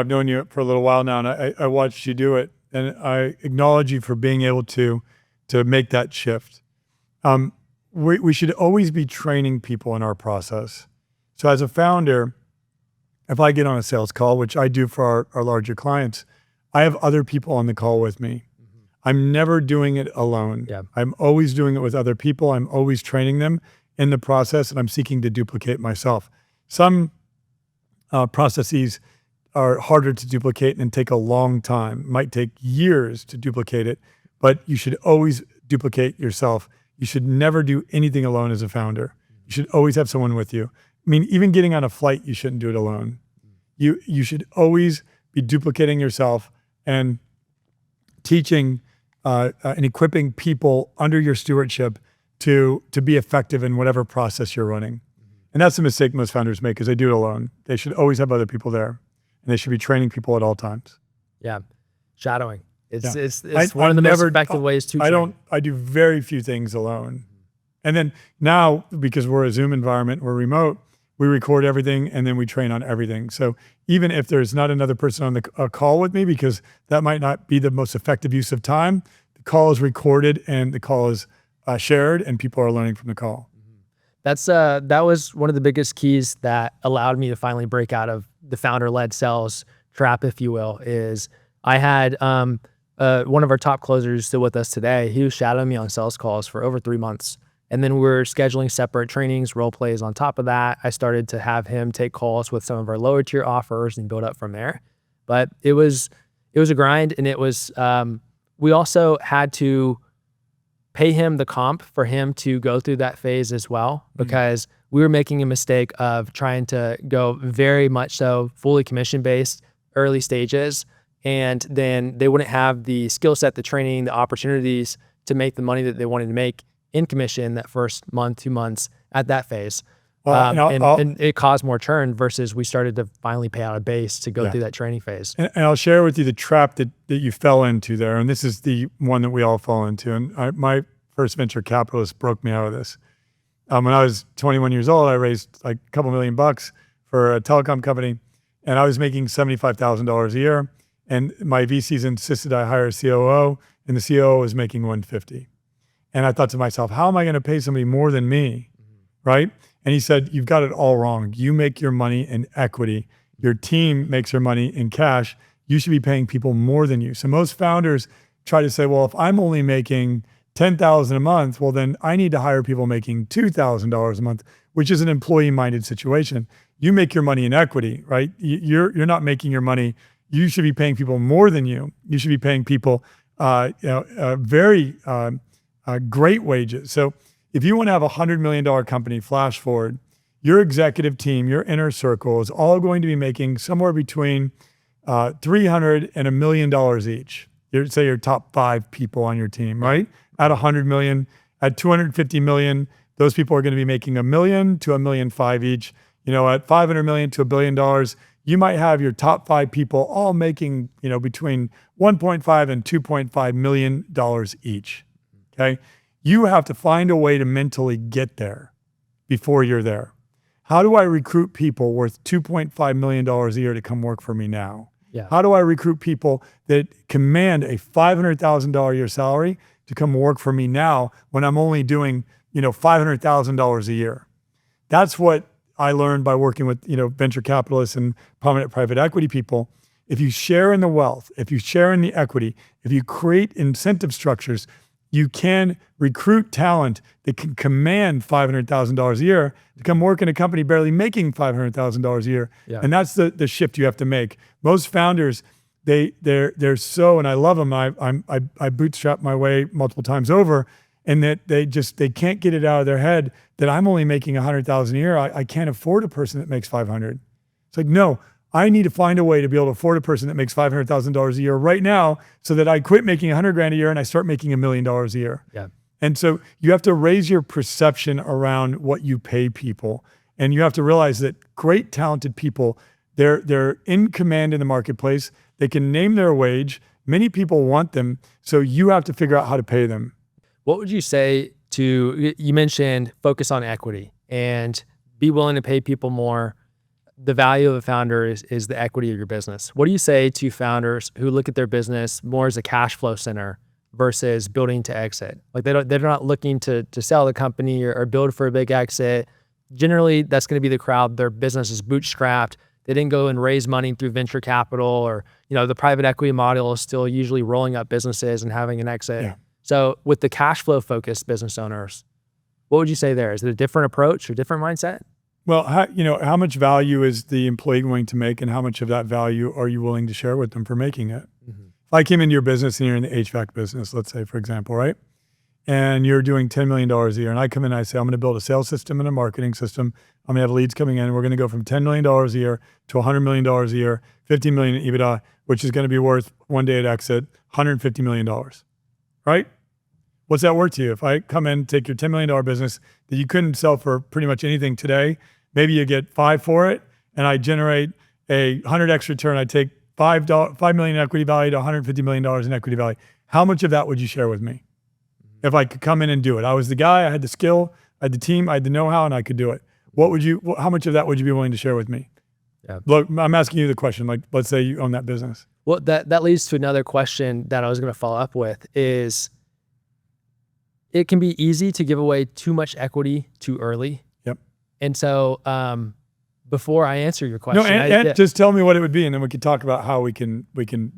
known you for a little while now, and I watched you do it, and I acknowledge you for being able to make that shift. We should always be training people in our process. So as a founder, if I get on a sales call, which I do for our larger clients, I have other people on the call with me. I'm never doing it alone. Yeah. I'm always doing it with other people. I'm always training them in the process, and I'm seeking to duplicate myself. Some processes are harder to duplicate and take a long time. It might take years to duplicate it, but you should always duplicate yourself. You should never do anything alone as a founder. You should always have someone with you. I mean, even getting on a flight, you shouldn't do it alone. You should always be duplicating yourself and teaching and equipping people under your stewardship to be effective in whatever process you're running. And that's the mistake most founders make, is they do it alone. They should always have other people there, and they should be training people at all times. Yeah. Shadowing. It's I one of the most effective ways to train. I do very few things alone. And then now, because we're a Zoom environment, we're remote, we record everything and then we train on everything. So even if there's not another person on the call with me, because that might not be the most effective use of time, the call is recorded and the call is shared, and people are learning from the call. That was one of the biggest keys that allowed me to finally break out of the founder-led sales trap, if you will, is I had one of our top closers still with us today. He was shadowing me on sales calls for over 3 months. And then we're scheduling separate trainings, role plays on top of that. I started to have him take calls with some of our lower tier offers and build up from there. But it was a grind, and it was, we also had to pay him the comp for him to go through that phase as well, because we were making a mistake of trying to go very much so fully commission-based early stages. And then they wouldn't have the skill set, the training, the opportunities to make the money that they wanted to make in commission that first month, 2 months at that phase. And it caused more churn versus we started to finally pay out a base to go through that training phase. And I'll share with you the trap that you fell into there. And this is the one that we all fall into. And my first venture capitalist broke me out of this. When I was 21 years old, I raised like a couple $1 million for a telecom company, and I was making $75,000 a year. And my VCs insisted I hire a COO, and the COO was making $150,000. And I thought to myself, how am I going to pay somebody more than me, right? And he said, you've got it all wrong. You make your money in equity. Your team makes their money in cash. You should be paying people more than you. So most founders try to say, well, if I'm only making $10,000 a month, well, then I need to hire people making $2,000 a month, which is an employee-minded situation. You make your money in equity, right? You're not making your money. You should be paying people more than you. You should be paying people very great wages. So if you want to have a $100 million company, flash forward, your executive team, your inner circle is all going to be making somewhere between $300,000 and $1 million each. Say your top 5 people on your team, right? At 100 million, at 250 million, those people are going to be making $1 million to $1.5 million each. At 500 million to $1 billion, you might have your top 5 people all making, between 1.5 and $2.5 million each. Okay. You have to find a way to mentally get there before you're there. How do I recruit people worth $2.5 million a year to come work for me now? Yeah. How do I recruit people that command a $500,000 a year salary to come work for me now when I'm only doing, $500,000 a year. That's what I learned by working with, venture capitalists and prominent private equity people. If you share in the wealth, if you share in the equity, if you create incentive structures, you can recruit talent that can command $500,000 a year to come work in a company barely making $500,000 a year. Yeah. And that's the shift you have to make. Most founders, they're so, and I love them. I bootstrap my way multiple times over, and that they can't get it out of their head that I'm only making $100,000 a year. I can't afford a person that makes 500. It's like, no, I need to find a way to be able to afford a person that makes $500,000 a year right now, so that I quit making $100,000 a year and I start making $1 million a year. Yeah. And so you have to raise your perception around what you pay people, and you have to realize that great, talented people, they're in command in the marketplace. They can name their wage. Many people want them, so you have to figure out how to pay them. What would you say to, you mentioned focus on equity and be willing to pay people more. The value of a founder is the equity of your business. What do you say to founders who look at their business more as a cash flow center versus building to exit? Like they're not looking to sell the company or build for a big exit. Generally, that's going to be the crowd. Their business is bootstrapped. They didn't go and raise money through venture capital, or the private equity model is still usually rolling up businesses and having an exit. Yeah. So with the cash flow focused business owners, what would you say there? Is it a different approach or different mindset? Well, how much value is the employee going to make, and how much of that value are you willing to share with them for making it? Mm-hmm. If I came into your business and you're in the HVAC business, let's say, for example, right? And you're doing $10 million a year, and I come in and I say, I'm going to build a sales system and a marketing system. I'm going to have leads coming in, and we're going to go from $10 million a year to $100 million a year, $50 million in EBITDA, which is going to be worth one day at exit, $150 million, right? What's that worth to you? If I come in, take your $10 million business that you couldn't sell for pretty much anything today, maybe you get 5 for it, and I generate a 100x return. I take $5 million in equity value to $150 million in equity value. How much of that would you share with me? If I could come in and do it, I was the guy, I had the skill, I had the team, I had the know-how, and I could do it. How much of that would you be willing to share with me? Yeah. Look, I'm asking you the question, like, let's say you own that business. Well, that leads to another question that I was going to follow up with is, it can be easy to give away too much equity too early. Yep. And so before I answer your question. No, just tell me what it would be, and then we can talk about how we can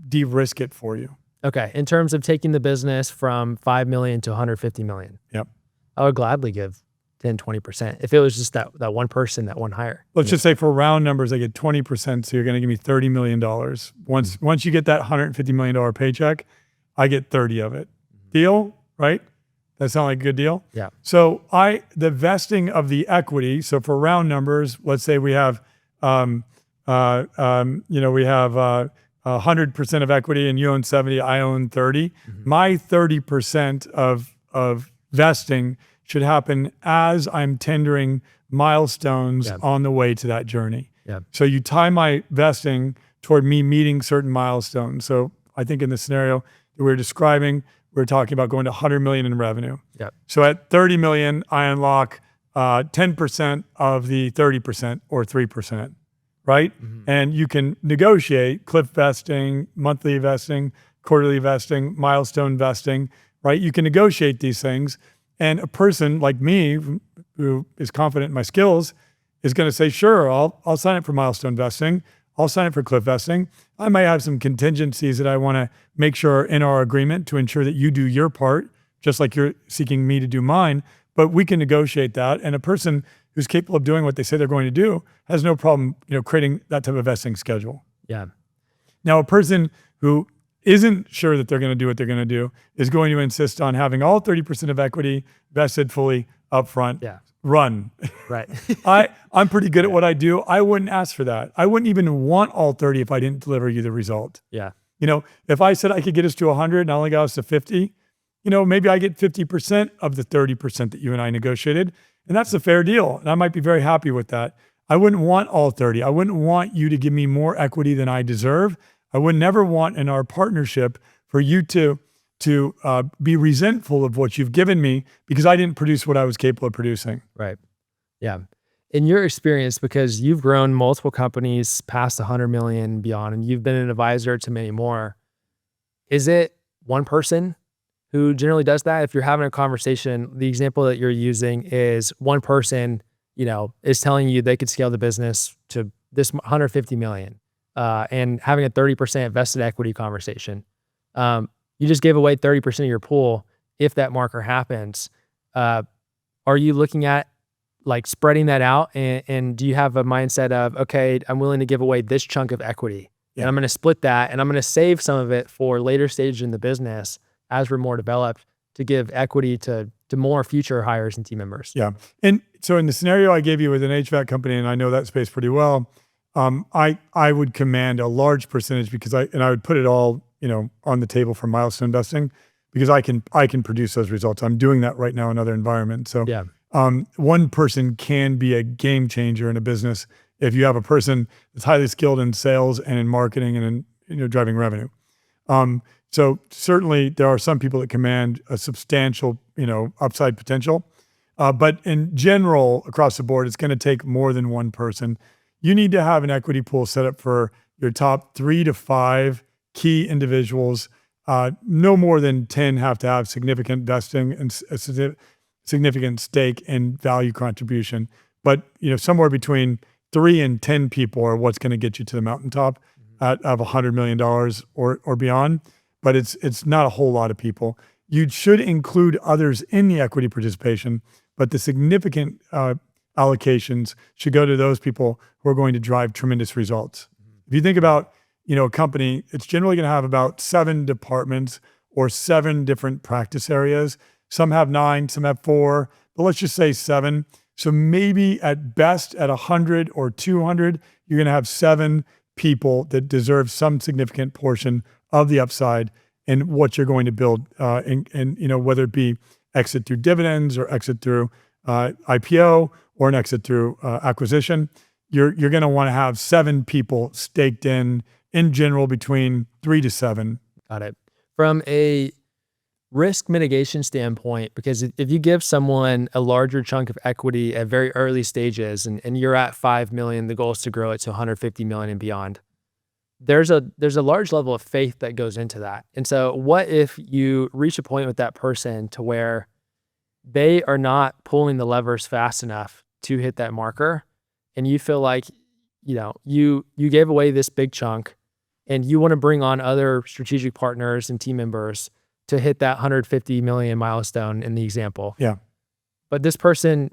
de-risk it for you. Okay. In terms of taking the business from 5 million to 150 million. Yep. I would gladly give 10, 20%. If it was just that one person, that one hire. Let's just say for round numbers, I get 20%. So you're going to give me $30 million. Once you get that $150 million paycheck, I get 30 of it. Deal, right? That sound like a good deal? Yeah. So the vesting of the equity. So for round numbers, let's say we have, we have 100% of equity, and you own 70, I own 30. Mm-hmm. My 30% of vesting should happen as I'm tendering milestones on the way to that journey. Yeah. So you tie my vesting toward me meeting certain milestones. So I think in the scenario that we're describing, we're talking about going to 100 million in revenue. Yep. So at 30 million, I unlock 10% of the 30%, or 3%, right? Mm-hmm. And you can negotiate cliff vesting, monthly vesting, quarterly vesting, milestone vesting, right? You can negotiate these things. And a person like me, who is confident in my skills, is going to say, sure, I'll sign up for milestone vesting. I'll sign up for cliff vesting. I might have some contingencies that I want to make sure are in our agreement to ensure that you do your part, just like you're seeking me to do mine. But we can negotiate that. And a person who's capable of doing what they say they're going to do has no problem, creating that type of vesting schedule. Yeah. Now, a person who isn't sure that they're going to do what they're going to do is going to insist on having all 30% of equity vested fully upfront. Yeah. Run. Right. I'm pretty good at what I do. I wouldn't ask for that. I wouldn't even want all 30 if I didn't deliver you the result. Yeah. If I said I could get us to 100 and I only got us to 50, maybe I get 50% of the 30% that you and I negotiated. And that's a fair deal. And I might be very happy with that. I wouldn't want all 30. I wouldn't want you to give me more equity than I deserve. I would never want in our partnership for you to be resentful of what you've given me because I didn't produce what I was capable of producing. Right. Yeah. In your experience, because you've grown multiple companies past 100 million and beyond, and you've been an advisor to many more, is it one person who generally does that. If you're having a conversation, the example that you're using is one person, is telling you they could scale the business to this 150 million, and having a 30% vested equity conversation. You just gave away 30% of your pool. If that marker happens, are you looking at like spreading that out? And do you have a mindset of, okay, I'm willing to give away this chunk of equity, and I'm going to split that, and I'm going to save some of it for later stage in the business as we're more developed to give equity to more future hires and team members? Yeah. And so in the scenario I gave you with an HVAC company, and I know that space pretty well, I would command a large percentage because I would put it all, on the table for milestone investing because I can produce those results. I'm doing that right now in other environments. So one person can be a game changer in a business if you have a person that's highly skilled in sales and in marketing and in driving revenue. So certainly there are some people that command a substantial, upside potential. But in general, across the board, it's going to take more than one person. You need to have an equity pool set up for your top 3 to 5 key individuals. No more than 10 have to have significant vesting and a significant stake and value contribution. But somewhere between 3 and 10 people are what's going to get you to the mountaintop of $100 million or beyond. But it's not a whole lot of people. You should include others in the equity participation, but the significant allocations should go to those people who are going to drive tremendous results. If you think about, a company, it's generally going to have about 7 departments or 7 different practice areas. Some have 9, some have 4, but let's just say 7. So maybe at best at 100 or 200, you're going to have 7 people that deserve some significant portion of the upside and what you're going to build, and whether it be exit through dividends or exit through IPO or an exit through acquisition, you're going to want to have 7 people staked in general between 3 to 7. Got it. From a risk mitigation standpoint, because if you give someone a larger chunk of equity at very early stages and you're at 5 million, the goal is to grow it to 150 million and beyond. There's a large level of faith that goes into that. And so what if you reach a point with that person to where they are not pulling the levers fast enough to hit that marker, and you feel like, you gave away this big chunk and you want to bring on other strategic partners and team members to hit that 150 million milestone in the example. Yeah. But this person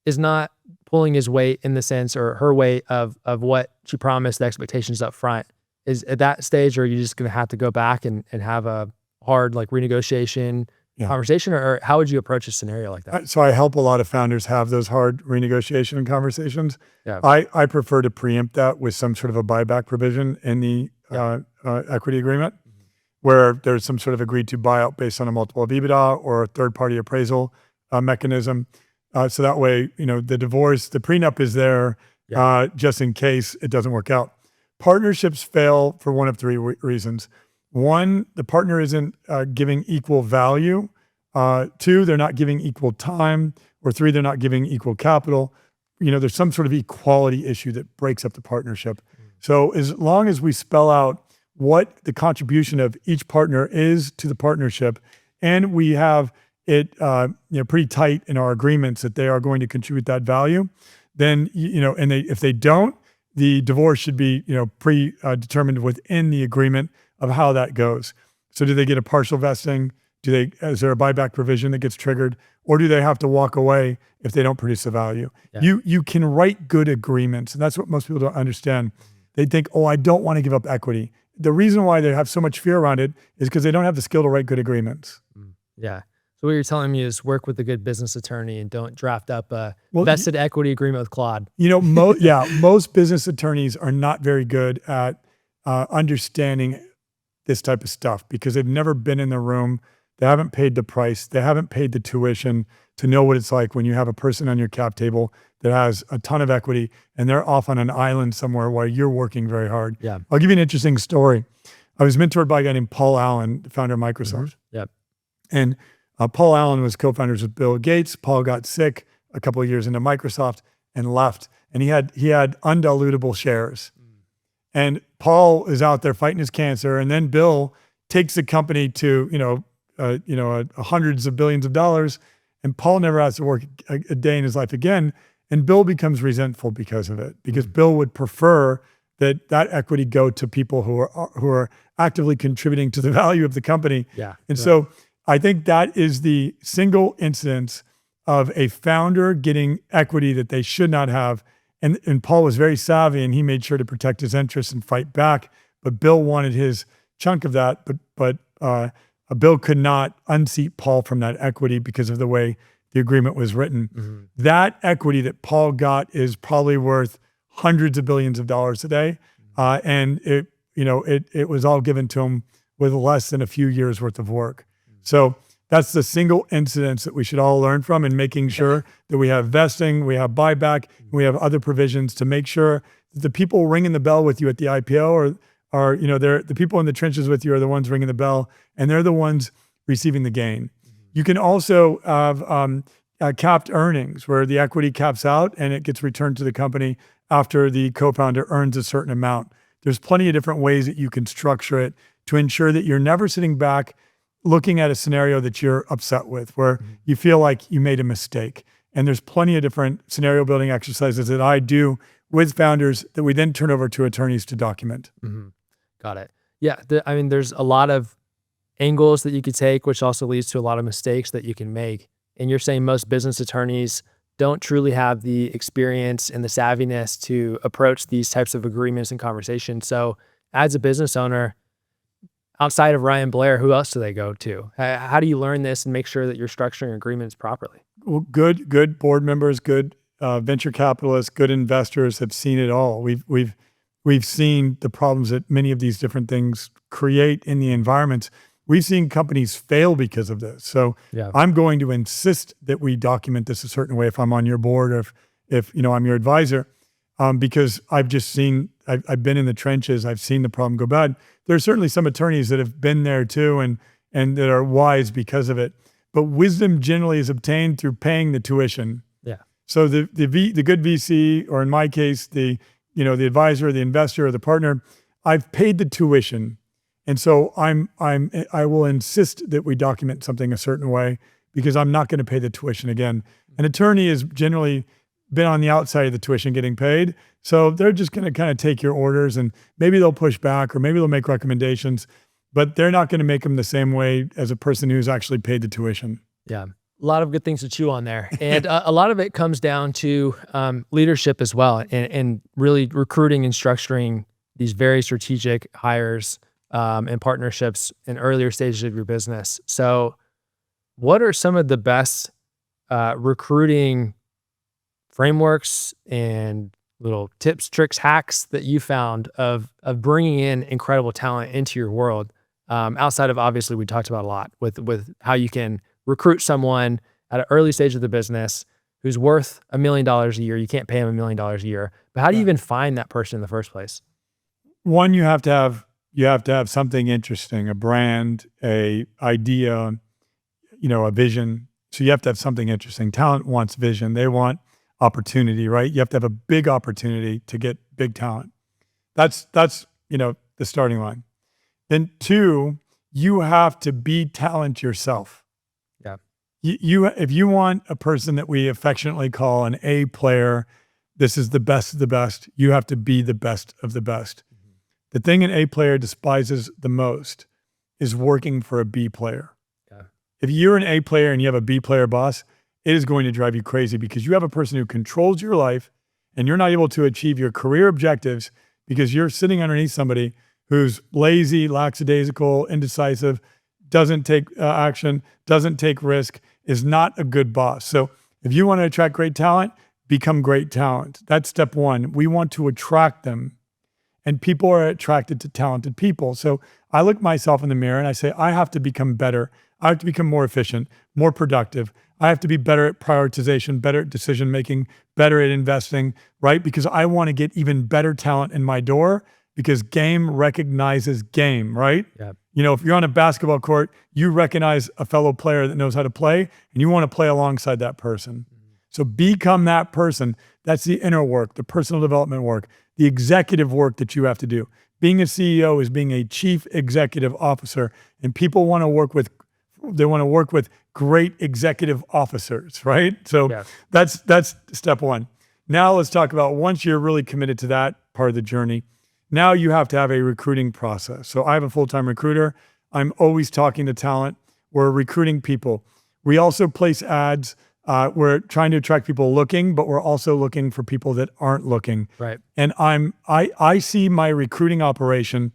is not pulling his weight in the sense or her weight of what she promised, the expectations up front. Is at that stage, or are you just going to have to go back and have a hard renegotiation conversation, or how would you approach a scenario like that? So I help a lot of founders have those hard renegotiation conversations. Yeah. I prefer to preempt that with some sort of a buyback provision in the equity agreement, where there's some sort of agreed to buyout based on a multiple of EBITDA or a third party appraisal mechanism. So that way, the prenup is there just in case it doesn't work out. Partnerships fail for one of 3 reasons. 1, the partner isn't giving equal value. 2, they're not giving equal time. Or 3, they're not giving equal capital. There's some sort of equality issue that breaks up the partnership. So as long as we spell out what the contribution of each partner is to the partnership, and we have it pretty tight in our agreements that they are going to contribute that value, then if they don't, the divorce should be predetermined within the agreement of how that goes. So do they get a partial vesting? Is there a buyback provision that gets triggered, or do they have to walk away if they don't produce the value? Yeah. You can write good agreements, and that's what most people don't understand. They think, I don't want to give up equity. The reason why they have so much fear around it is because they don't have the skill to write good agreements. Yeah. So what you're telling me is work with a good business attorney and don't draft up a vested equity agreement with Claude. Most business attorneys are not very good at understanding this type of stuff because they've never been in the room. They haven't paid the price. They haven't paid the tuition to know what it's like when you have a person on your cap table that has a ton of equity and they're off on an island somewhere while you're working very hard. Yeah. I'll give you an interesting story. I was mentored by a guy named Paul Allen, the founder of Microsoft. Yep. And Paul Allen was co-founders with Bill Gates. Paul got sick a couple of years into Microsoft and left. And he had undilutable shares. And Paul is out there fighting his cancer. And then Bill takes the company to, hundreds of billions of dollars, and Paul never has to work a day in his life again. And Bill becomes resentful because of it, because Bill would prefer that equity go to people who are actively contributing to the value of the company. Yeah. And so I think that is the single instance of a founder getting equity that they should not have. And Paul was very savvy, and he made sure to protect his interests and fight back. But Bill wanted his chunk of that, but Bill could not unseat Paul from that equity because of the way the agreement was written. Mm-hmm. That equity that Paul got is probably worth hundreds of billions of dollars today, and it was all given to him with less than a few years worth of work. So that's the single incidence that we should all learn from, in making sure that we have vesting, we have buyback, we have other provisions to make sure that the people ringing the bell with you at the IPO are they're the people in the trenches with you are the ones ringing the bell, and they're the ones receiving the gain. You can also have capped earnings, where the equity caps out and it gets returned to the company after the co-founder earns a certain amount. There's plenty of different ways that you can structure it to ensure that you're never sitting back looking at a scenario that you're upset with, where you feel like you made a mistake. And there's plenty of different scenario building exercises that I do with founders that we then turn over to attorneys to document. Mm-hmm. Got it. Yeah. There's a lot of angles that you could take, which also leads to a lot of mistakes that you can make. And you're saying most business attorneys don't truly have the experience and the savviness to approach these types of agreements and conversations. So as a business owner, outside of Ryan Blair, who else do they go to? How do you learn this and make sure that you're structuring agreements properly? Well, good board members, good venture capitalists, good investors have seen it all. We've seen the problems that many of these different things create in the environments. We've seen companies fail because of this. So I'm going to insist that we document this a certain way if I'm on your board, or if I'm your advisor, because I've just seen, I've been in the trenches. I've seen the problem go bad. There are certainly some attorneys that have been there too, and that are wise because of it. But wisdom generally is obtained through paying the tuition. Yeah. So the good VC, or in my case, the advisor, or the investor, or the partner, I've paid the tuition. And so I will insist that we document something a certain way, because I'm not going to pay the tuition again. An attorney has generally been on the outside of the tuition getting paid. So they're just going to kind of take your orders, and maybe they'll push back, or maybe they'll make recommendations, but they're not going to make them the same way as a person who's actually paid the tuition. Yeah. A lot of good things to chew on there. And a lot of it comes down to leadership as well, and really recruiting and structuring these very strategic hires and partnerships in earlier stages of your business. So what are some of the best recruiting frameworks and little tips, tricks, hacks that you found of bringing in incredible talent into your world? Outside of, obviously, we talked about a lot with how you can recruit someone at an early stage of the business who's worth $1 million a year. You can't pay him $1 million a year, but how do you even find that person in the first place? One, you have to have something interesting, a brand, a idea, a vision. So you have to have something interesting. Talent wants vision. They want opportunity, right? You have to have a big opportunity to get big talent. That's the starting line. Then two, you have to be talent yourself. Yeah. If you want a person that we affectionately call an A player, this is the best of the best, you have to be the best of the best. Mm-hmm. The thing an A player despises the most is working for a B player. Yeah. If you're an A player and you have a B player boss, it is going to drive you crazy, because you have a person who controls your life, and you're not able to achieve your career objectives because you're sitting underneath somebody who's lazy, lackadaisical, indecisive, doesn't take action, doesn't take risk, is not a good boss. So if you want to attract great talent, become great talent. That's step one. We want to attract them, and people are attracted to talented people. So I look myself in the mirror and I say, I have to become better. I have to become more efficient, more productive. I have to be better at prioritization, better at decision-making, better at investing, right? Because I want to get even better talent in my door, because game recognizes game, right? Yeah. If you're on a basketball court, you recognize a fellow player that knows how to play, and you want to play alongside that person. Mm-hmm. So become that person. That's the inner work, the personal development work, the executive work that you have to do. Being a CEO is being a chief executive officer, and people want to work with work with great executive officers, right? So Yeah. that's step one. Now let's talk about once you're really committed to that part of the journey, now you have to have a recruiting process. So I have a full-time recruiter. I'm always talking to talent. We're recruiting people. We also place ads. We're trying to attract people looking, but we're also looking for people that aren't looking. Right. And I see my recruiting operation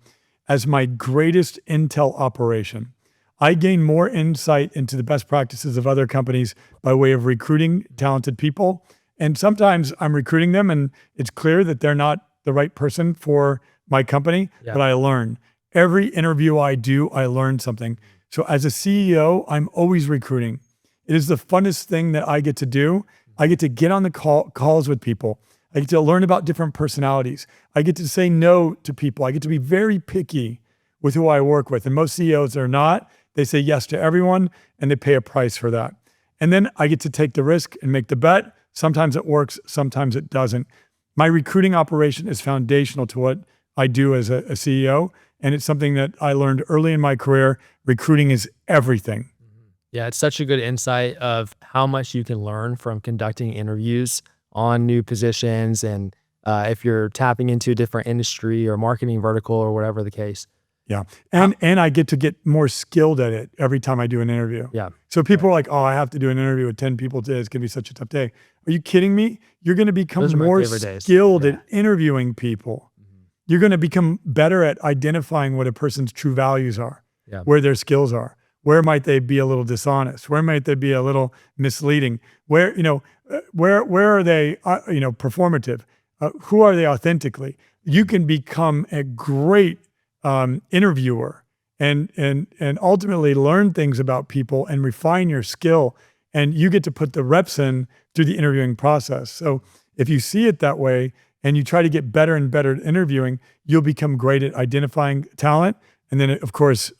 as my greatest intel operation. I gain more insight into the best practices of other companies by way of recruiting talented people. And sometimes I'm recruiting them and it's clear that they're not the right person for my company, but I learn. Every interview I do, I learn something. So as a CEO, I'm always recruiting. It is the funnest thing that I get to do. I get to get on the calls with people. I get to learn about different personalities. I get to say no to people. I get to be very picky with who I work with. And most CEOs are not. They say yes to everyone and they pay a price for that. And then I get to take the risk and make the bet. Sometimes it works, sometimes it doesn't. My recruiting operation is foundational to what I do as a CEO. And it's something that I learned early in my career. Recruiting is everything. Yeah, it's such a good insight of how much you can learn from conducting interviews on new positions. And if you're tapping into a different industry or marketing vertical or whatever the case. Yeah. And I get to get more skilled at it every time I do an interview. Yeah. So people are like, oh, I have to do an interview with 10 people today. It's going to be such a tough day. Are you kidding me? You're going to become more skilled at interviewing people. You're going to become better at identifying what a person's true values are, where their skills are. Where might they be a little dishonest? Where might they be a little misleading? Where, where are they, performative? Who are they authentically? You can become a great interviewer and ultimately learn things about people and refine your skill. And you get to put the reps in through the interviewing process. So if you see it that way and you try to get better and better at interviewing, you'll become great at identifying talent. And then, of course,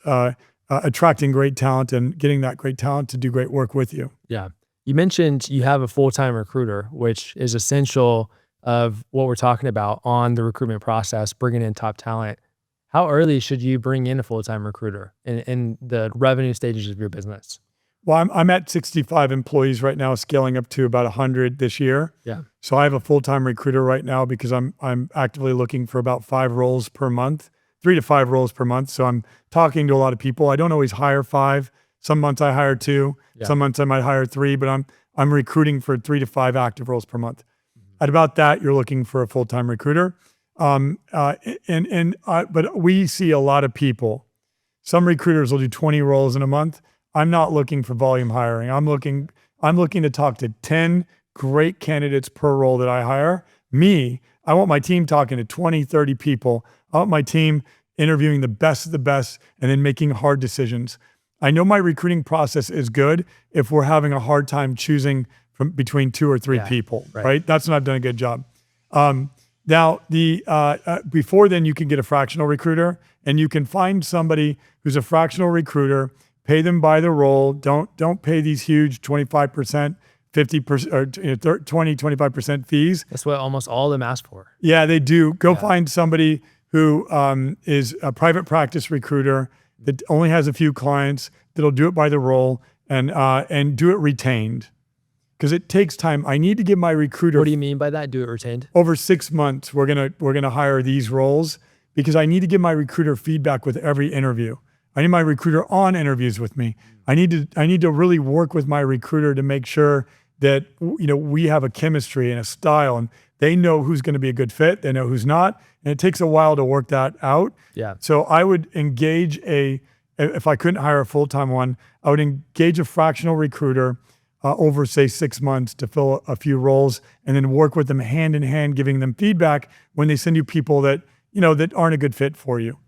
attracting great talent and getting that great talent to do great work with you. Yeah. You mentioned you have a full-time recruiter, which is essential of what we're talking about on the recruitment process, bringing in top talent. How early should you bring in a full-time recruiter in the revenue stages of your business? Well, I'm at 65 employees right now, scaling up to about 100 this year. Yeah. So I have a full-time recruiter right now because I'm actively looking for about 5 roles per month, 3 to 5 roles per month. So I'm talking to a lot of people. I don't always hire 5. Some months I hire 2. Some months I might hire 3, but I'm recruiting for 3 to 5 active roles per month. At about that, you're looking for a full-time recruiter. But we see a lot of people. Some recruiters will do 20 roles in a month. I'm not looking for volume hiring. I'm looking to talk to 10 great candidates per role that I hire. I want my team talking to 20, 30 people. I want my team interviewing the best of the best and then making hard decisions. I know my recruiting process is good if we're having a hard time choosing from between 2 or 3 people, right? That's when I've done a good job. Now, before then, you can get a fractional recruiter, and you can find somebody who's a fractional recruiter, pay them by the role. Don't pay these huge 25%, 50%, or 20, 25% fees. That's what almost all of them ask for. Yeah, they do. Go find somebody who is a private practice recruiter that only has a few clients, that'll do it by the role and do it retained. Because it takes time. I need to give my recruiter. What do you mean by that? Do it retained? Over 6 months, we're gonna hire these roles because I need to give my recruiter feedback with every interview. I need my recruiter on interviews with me. I need to really work with my recruiter to make sure that we have a chemistry and a style, and they know who's going to be a good fit. They know who's not, and it takes a while to work that out. Yeah. So I would engage if I couldn't hire a full-time one, I would engage a fractional recruiter over, say, 6 months to fill a few roles, and then work with them hand in hand, giving them feedback when they send you people that aren't a good fit for you.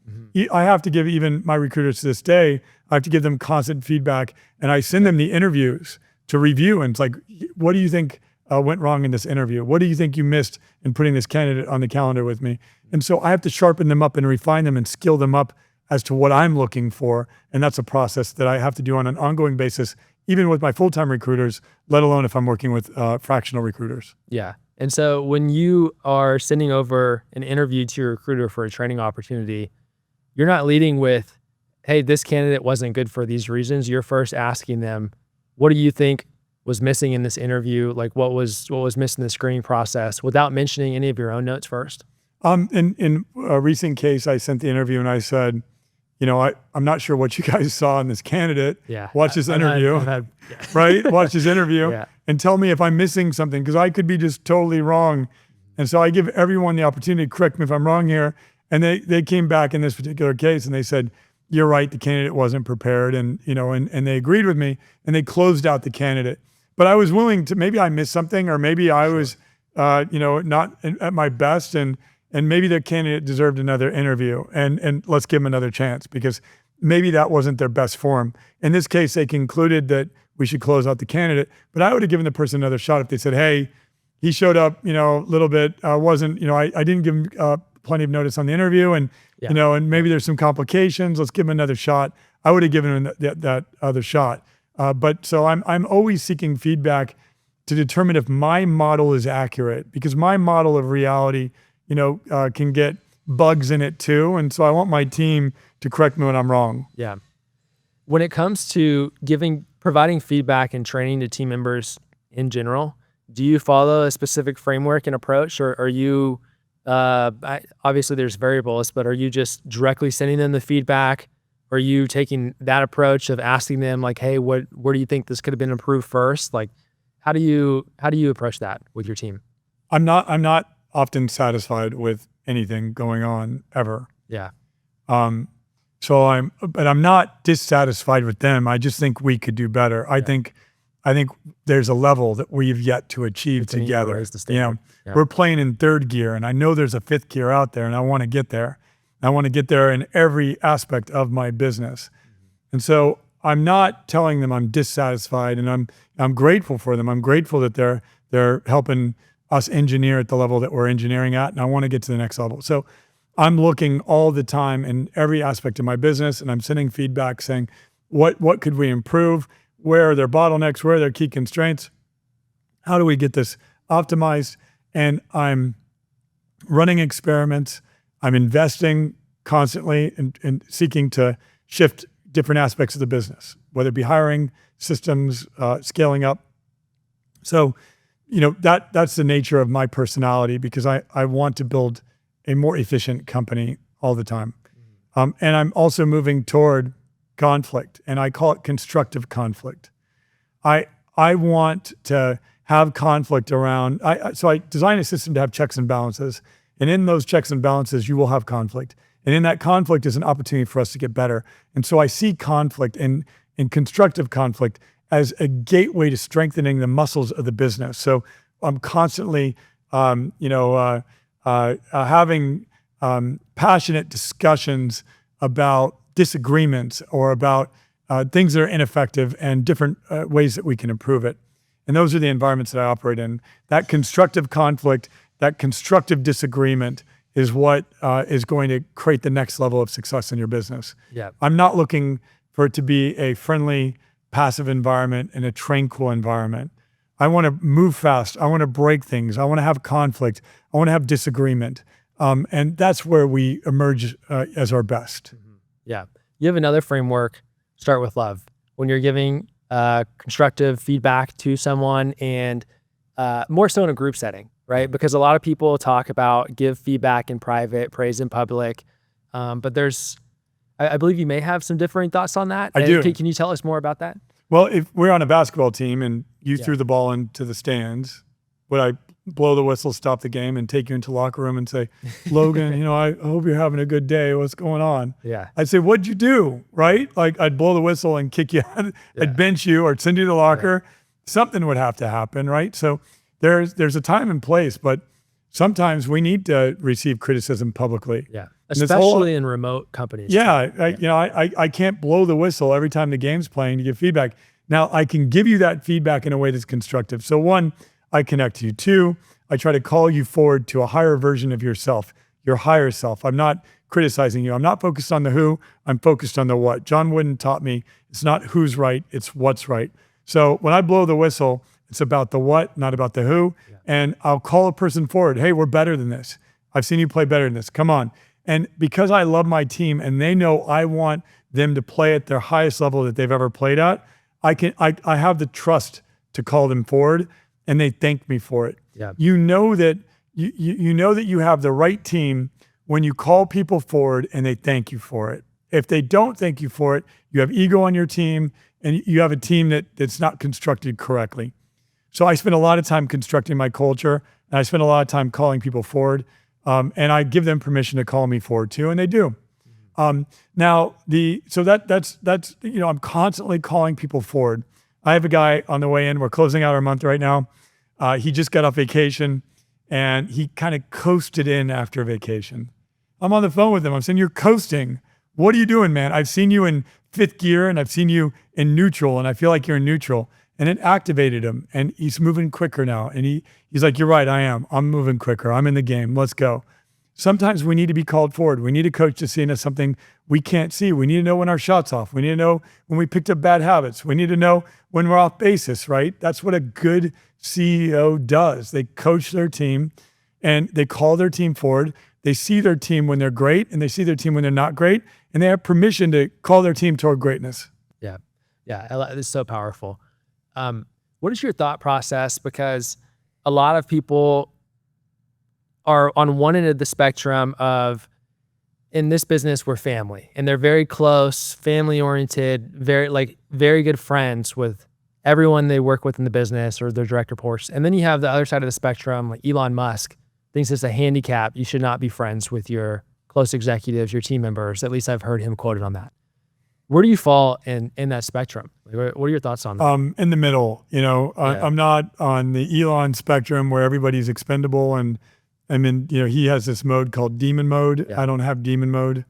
I have to give even my recruiters to this day, I have to give them constant feedback, and I send them the interviews to review. And it's like, what do you think went wrong in this interview? What do you think you missed in putting this candidate on the calendar with me? And so I have to sharpen them up and refine them and skill them up as to what I'm looking for. And that's a process that I have to do on an ongoing basis, even with my full-time recruiters, let alone if I'm working with fractional recruiters. Yeah. And so when you are sending over an interview to your recruiter for a training opportunity, you're not leading with, hey, this candidate wasn't good for these reasons, you're first asking them, what do you think was missing in this interview? Like what was missing in the screening process without mentioning any of your own notes first? In a recent case, I sent the interview and I said, I'm not sure what you guys saw in this candidate. Yeah. Watch this interview, right? Watch this interview and tell me if I'm missing something, because I could be just totally wrong. And so I give everyone the opportunity to correct me if I'm wrong here. And they came back in this particular case and they said, you're right, the candidate wasn't prepared. And, and they agreed with me and they closed out the candidate. But I was willing to, maybe I missed something, or maybe I was, not at my best, and maybe the candidate deserved another interview, and let's give them another chance, because maybe that wasn't their best form. In this case, they concluded that we should close out the candidate, but I would have given the person another shot if they said, hey, he showed up, a little bit, wasn't, I didn't give him plenty of notice on the interview, and, and maybe there's some complications, let's give him another shot. I would have given him that other shot. But so I'm always seeking feedback to determine if my model is accurate, because my model of reality, can get bugs in it too. And so I want my team to correct me when I'm wrong. Yeah. When it comes to providing feedback and training to team members in general, do you follow a specific framework and approach, or are you, obviously there's variables, but are you just directly sending them the feedback? Are you taking that approach of asking them like, hey, where do you think this could have been improved first? Like, how do you approach that with your team? I'm not often satisfied with anything going on ever. Yeah. But I'm not dissatisfied with them. I just think we could do better. I think there's a level that we've yet to achieve together. We're playing in third gear, and I know there's a fifth gear out there, and I want to get there. I want to get there in every aspect of my business. And so I'm not telling them I'm dissatisfied, and I'm grateful for them. I'm grateful that they're helping us engineer at the level that we're engineering at, and I want to get to the next level. So I'm looking all the time in every aspect of my business, and I'm sending feedback saying, what could we improve? Where are their bottlenecks? Where are their key constraints? How do we get this optimized? And I'm running experiments. I'm investing constantly and seeking to shift different aspects of the business, whether it be hiring, systems, scaling up. So, that's the nature of my personality, because I want to build a more efficient company all the time. And I'm also moving toward conflict, and I call it constructive conflict. I want to have conflict around, so I design a system to have checks and balances. And in those checks and balances, you will have conflict. And in that conflict is an opportunity for us to get better. And so I see conflict and constructive conflict as a gateway to strengthening the muscles of the business. So I'm constantly, having passionate discussions about disagreements, or about things that are ineffective, and different ways that we can improve it. And those are the environments that I operate in. That constructive conflict, that constructive disagreement is what is going to create the next level of success in your business. Yeah. I'm not looking for it to be a friendly, passive environment and a tranquil environment. I want to move fast. I want to break things. I want to have conflict. I want to have disagreement. And that's where we emerge as our best. Mm-hmm. Yeah. You have another framework, start with love. When you're giving constructive feedback to someone, and more so in a group setting, right? Because a lot of people talk about give feedback in private, praise in public. But I believe you may have some differing thoughts on that. I do. Can you tell us more about that? Well, if we're on a basketball team and you threw the ball into the stands, would I blow the whistle, stop the game, and take you into the locker room and say, Logan, I hope you're having a good day. What's going on? Yeah. I'd say, what'd you do? Right? Like, I'd blow the whistle and kick you out. I'd bench you or send you to the locker. Something would have to happen, right? So there's a time and place, but sometimes we need to receive criticism publicly. Yeah. Especially in remote companies. Yeah. I can't blow the whistle every time the game's playing to give feedback. Now, I can give you that feedback in a way that's constructive. So one, I connect you. Two, I try to call you forward to a higher version of yourself, your higher self. I'm not criticizing you. I'm not focused on the who, I'm focused on the what. John Wooden taught me it's not who's right, it's what's right. So when I blow the whistle, it's about the what, not about the who. Yeah. And I'll call a person forward. Hey, we're better than this. I've seen you play better than this. Come on. And because I love my team and they know I want them to play at their highest level that they've ever played at, I have the trust to call them forward, and they thank me for it. Yeah. You know that you know that you have the right team when you call people forward and they thank you for it. If they don't thank you for it, you have ego on your team and you have a team that's not constructed correctly. So I spend a lot of time constructing my culture, and I spend a lot of time calling people forward, and I give them permission to call me forward too, and they do. Now that's I'm constantly calling people forward. I have a guy on the way in. We're closing out our month right now. He just got off vacation, and he kind of coasted in after vacation. I'm on the phone with him. I'm saying, "You're coasting. What are you doing, man? I've seen you in fifth gear, and I've seen you in neutral, and I feel like you're in neutral." And it activated him, and he's moving quicker now. And he's like, "You're right, I am. I'm moving quicker. I'm in the game. Let's go." Sometimes we need to be called forward. We need a coach to see in us something we can't see. We need to know when our shot's off. We need to know when we picked up bad habits. We need to know when we're off basis, right? That's what a good CEO does. They coach their team, and they call their team forward. They see their team when they're great, and they see their team when they're not great, and they have permission to call their team toward greatness. Yeah. This is so powerful. What is your thought process? Because a lot of people are on one end of the spectrum of, in this business, we're family, and they're very close, family oriented, very good friends with everyone they work with in the business or their direct reports. And then you have the other side of the spectrum, like Elon Musk thinks it's a handicap. You should not be friends with your close executives, your team members. At least I've heard him quoted on that. Where do you fall in that spectrum? What are your thoughts on that? In the middle, I'm not on the Elon spectrum where everybody's expendable, and he has this mode called demon mode. Yeah. I don't have demon mode.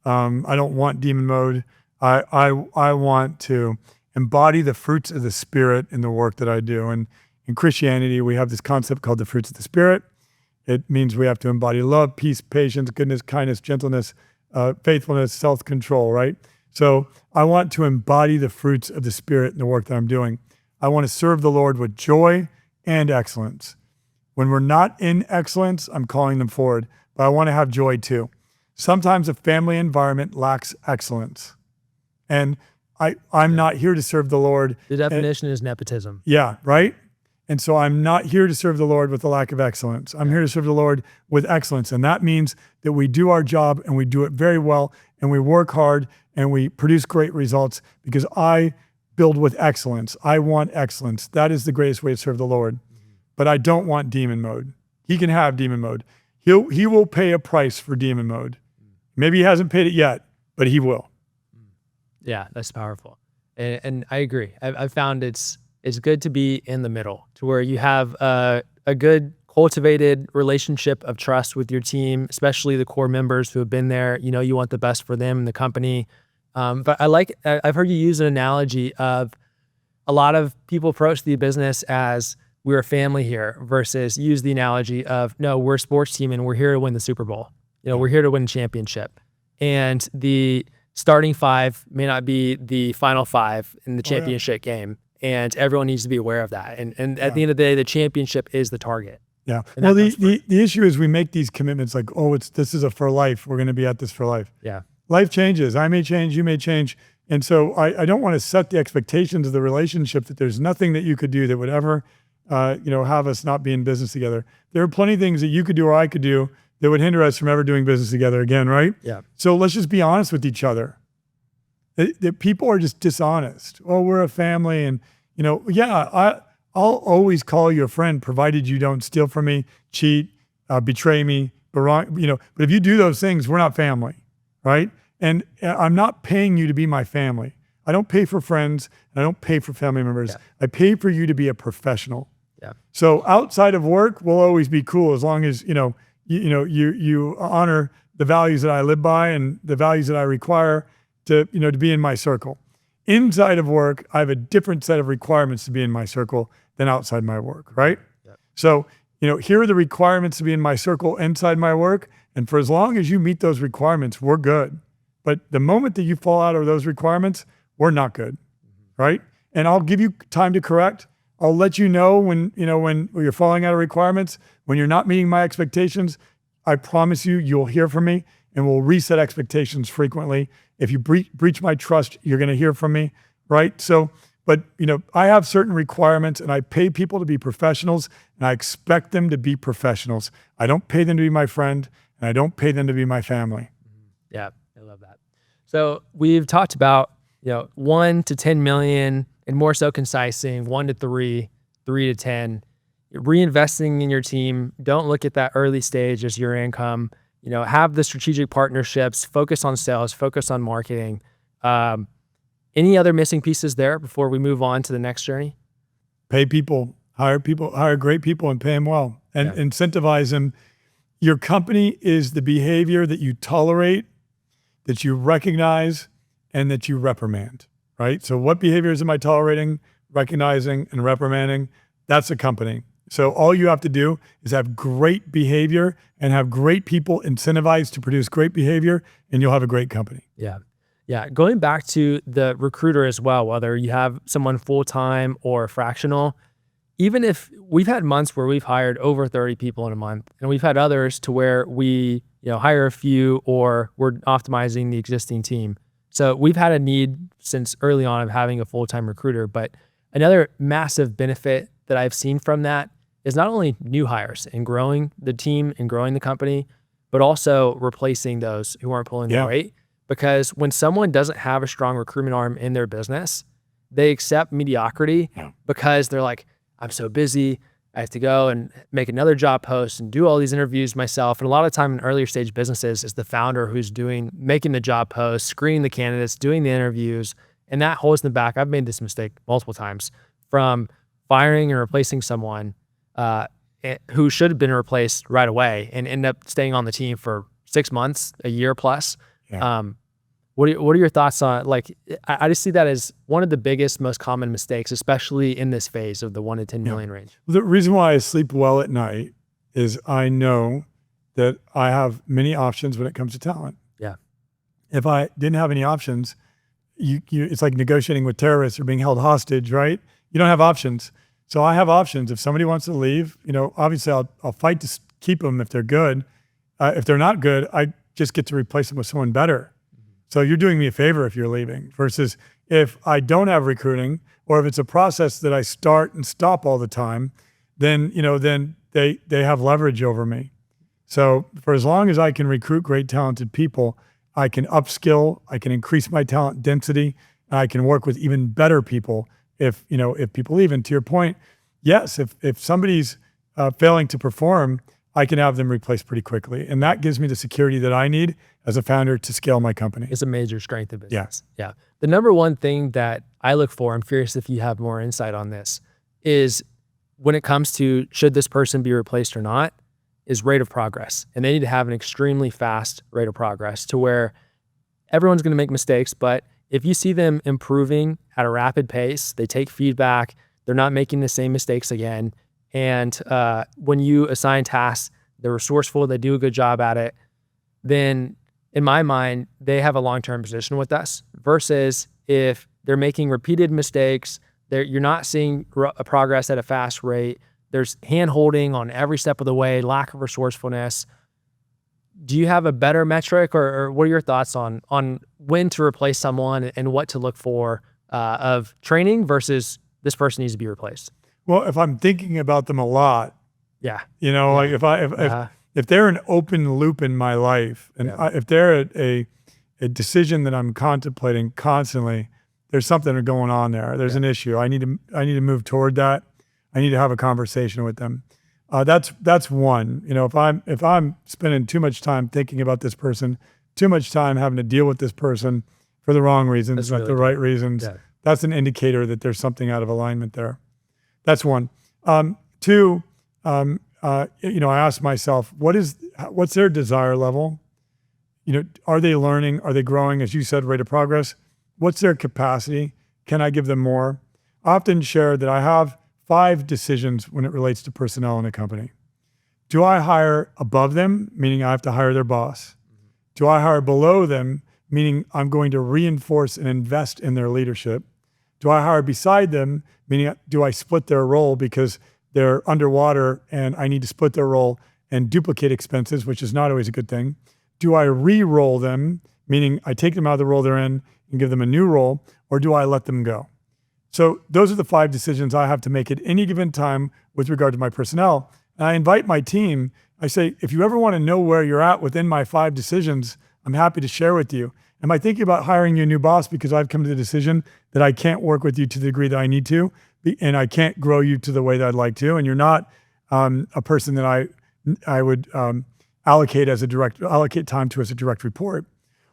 I don't want demon mode. I want to embody the fruits of the Spirit in the work that I do. And in Christianity, we have this concept called the fruits of the Spirit. It means we have to embody love, peace, patience, goodness, kindness, gentleness, faithfulness, self-control, right? So I want to embody the fruits of the Spirit in the work that I'm doing. I want to serve the Lord with joy and excellence. When we're not in excellence, I'm calling them forward, but I want to have joy too. Sometimes a family environment lacks excellence. And I'm not here to serve the Lord. The definition is nepotism. Yeah, right? And so I'm not here to serve the Lord with a lack of excellence. I'm here to serve the Lord with excellence. And that means that we do our job and we do it very well and we work hard and we produce great results because I build with excellence. I want excellence. That is the greatest way to serve the Lord. But I don't want demon mode. He can have demon mode. He will pay a price for demon mode. Maybe he hasn't paid it yet, but he will. Yeah, that's powerful. And I agree. I've found it's good to be in the middle, to where you have a good cultivated relationship of trust with your team, especially the core members who have been there. You want the best for them and the company. But I've heard you use an analogy of a lot of people approach the business as we're a family here versus use the analogy of, no, we're a sports team and we're here to win the Super Bowl. We're here to win a championship. And the starting five may not be the final five in the championship game. And everyone needs to be aware of that. And at the end of the day, the championship is the target. Yeah. Well, the issue is we make these commitments like, this is a for life. We're going to be at this for life. Yeah. Life changes. I may change. You may change. And so I don't want to set the expectations of the relationship that there's nothing that you could do that would ever, have us not be in business together. There are plenty of things that you could do or I could do that would hinder us from ever doing business together again, right? Yeah. So let's just be honest with each other. That people are just dishonest. Oh, we're a family, and I'll always call you a friend, provided you don't steal from me, cheat, betray me, but if you do those things, we're not family, right? And I'm not paying you to be my family. I don't pay for friends, and I don't pay for family members. Yeah. I pay for you to be a professional. Yeah. So outside of work, we'll always be cool as long as you honor the values that I live by and the values that I require to be in my circle. Inside of work, I have a different set of requirements to be in my circle than outside my work, right? Yep. So, here are the requirements to be in my circle inside my work. And for as long as you meet those requirements, we're good. But the moment that you fall out of those requirements, we're not good, right? And I'll give you time to correct. I'll let you know when you're falling out of requirements, when you're not meeting my expectations. I promise you'll hear from me. and we'll reset expectations frequently. If you breach my trust, you're going to hear from me, right? So, but I have certain requirements, and I pay people to be professionals, and I expect them to be professionals. I don't pay them to be my friend, and I don't pay them to be my family. Yeah, I love that. So we've talked about 1 to 10 million, and more so concising 1 to 3, 3 to 10. Reinvesting in your team. Don't look at that early stage as your income. Have the strategic partnerships. Focus on sales. Focus on marketing. Any other missing pieces there before we move on to the next journey? Pay people, hire great people, and pay them well, and incentivize them. Your company is the behavior that you tolerate, that you recognize, and that you reprimand, right? So what behaviors am I tolerating, recognizing, and reprimanding? That's a company. So all you have to do is have great behavior and have great people incentivized to produce great behavior, and you'll have a great company. Yeah. Yeah. Going back to the recruiter as well, whether you have someone full-time or fractional, even if we've had months where we've hired over 30 people in a month, and we've had others to where we hire a few, or we're optimizing the existing team. So we've had a need since early on of having a full-time recruiter. But another massive benefit that I've seen from that is not only new hires and growing the team and growing the company, but also replacing those who aren't pulling their weight. Because when someone doesn't have a strong recruitment arm in their business, they accept mediocrity because they're like, I'm so busy. I have to go and make another job post and do all these interviews myself. And a lot of time in earlier stage businesses, it's the founder who's making the job post, screening the candidates, doing the interviews, and that holds them back. I've made this mistake multiple times from firing and replacing someone who should have been replaced right away and end up staying on the team for 6 months, a year plus. What are your thoughts on, I just see that as one of the biggest, most common mistakes, especially in this phase of the 1 to 10 million range. The reason why I sleep well at night is I know that I have many options when it comes to talent. Yeah. If I didn't have any options, it's like negotiating with terrorists or being held hostage, right? You don't have options. So I have options. If somebody wants to leave, obviously I'll fight to keep them if they're good. If they're not good, I just get to replace them with someone better. So you're doing me a favor if you're leaving, versus if I don't have recruiting, or if it's a process that I start and stop all the time, then they have leverage over me. So for as long as I can recruit great, talented people, I can upskill, I can increase my talent density, and I can work with even better people if people leave. And to your point, yes, if somebody's failing to perform, I can have them replaced pretty quickly. And that gives me the security that I need as a founder to scale my company. It's a major strength of business. Yeah. The number one thing that I look for, I'm curious if you have more insight on this, is when it comes to should this person be replaced or not, is rate of progress. And they need to have an extremely fast rate of progress to where everyone's going to make mistakes, but if you see them improving at a rapid pace, they take feedback, they're not making the same mistakes again. And when you assign tasks, they're resourceful, they do a good job at it, then in my mind, they have a long-term position with us, versus if they're making repeated mistakes, you're not seeing progress at a fast rate, there's hand-holding on every step of the way, lack of resourcefulness. Do you have a better metric, or what are your thoughts on when to replace someone and what to look for of training versus this person needs to be replaced? Well, if I'm thinking about them a lot, like if they're an open loop in my life, and if they're a decision that I'm contemplating constantly, there's something going on there. There's an issue. I need to move toward that. I need to have a conversation with them. That's one. If I'm spending too much time thinking about this person, too much time having to deal with this person for the wrong reasons, not the right reasons, that's an indicator that there's something out of alignment there. That's one. Two, I ask myself, what's their desire level? Are they learning? Are they growing? As you said, rate of progress. What's their capacity? Can I give them more? I often share that I have 5 decisions when it relates to personnel in a company. Do I hire above them, meaning I have to hire their boss? Do I hire below them, meaning I'm going to reinforce and invest in their leadership? Do I hire beside them, meaning do I split their role because they're underwater and I need to split their role and duplicate expenses, which is not always a good thing? do I re-roll them, meaning I take them out of the role they're in and give them a new role, or do I let them go? So those are the 5 decisions I have to make at any given time with regard to my personnel. And I invite my team, I say, if you ever want to know where you're at within my 5 decisions, I'm happy to share with you. Am I thinking about hiring you a new boss because I've come to the decision that I can't work with you to the degree that I need to, and I can't grow you to the way that I'd like to, and you're not a person that I would allocate time to as a direct report?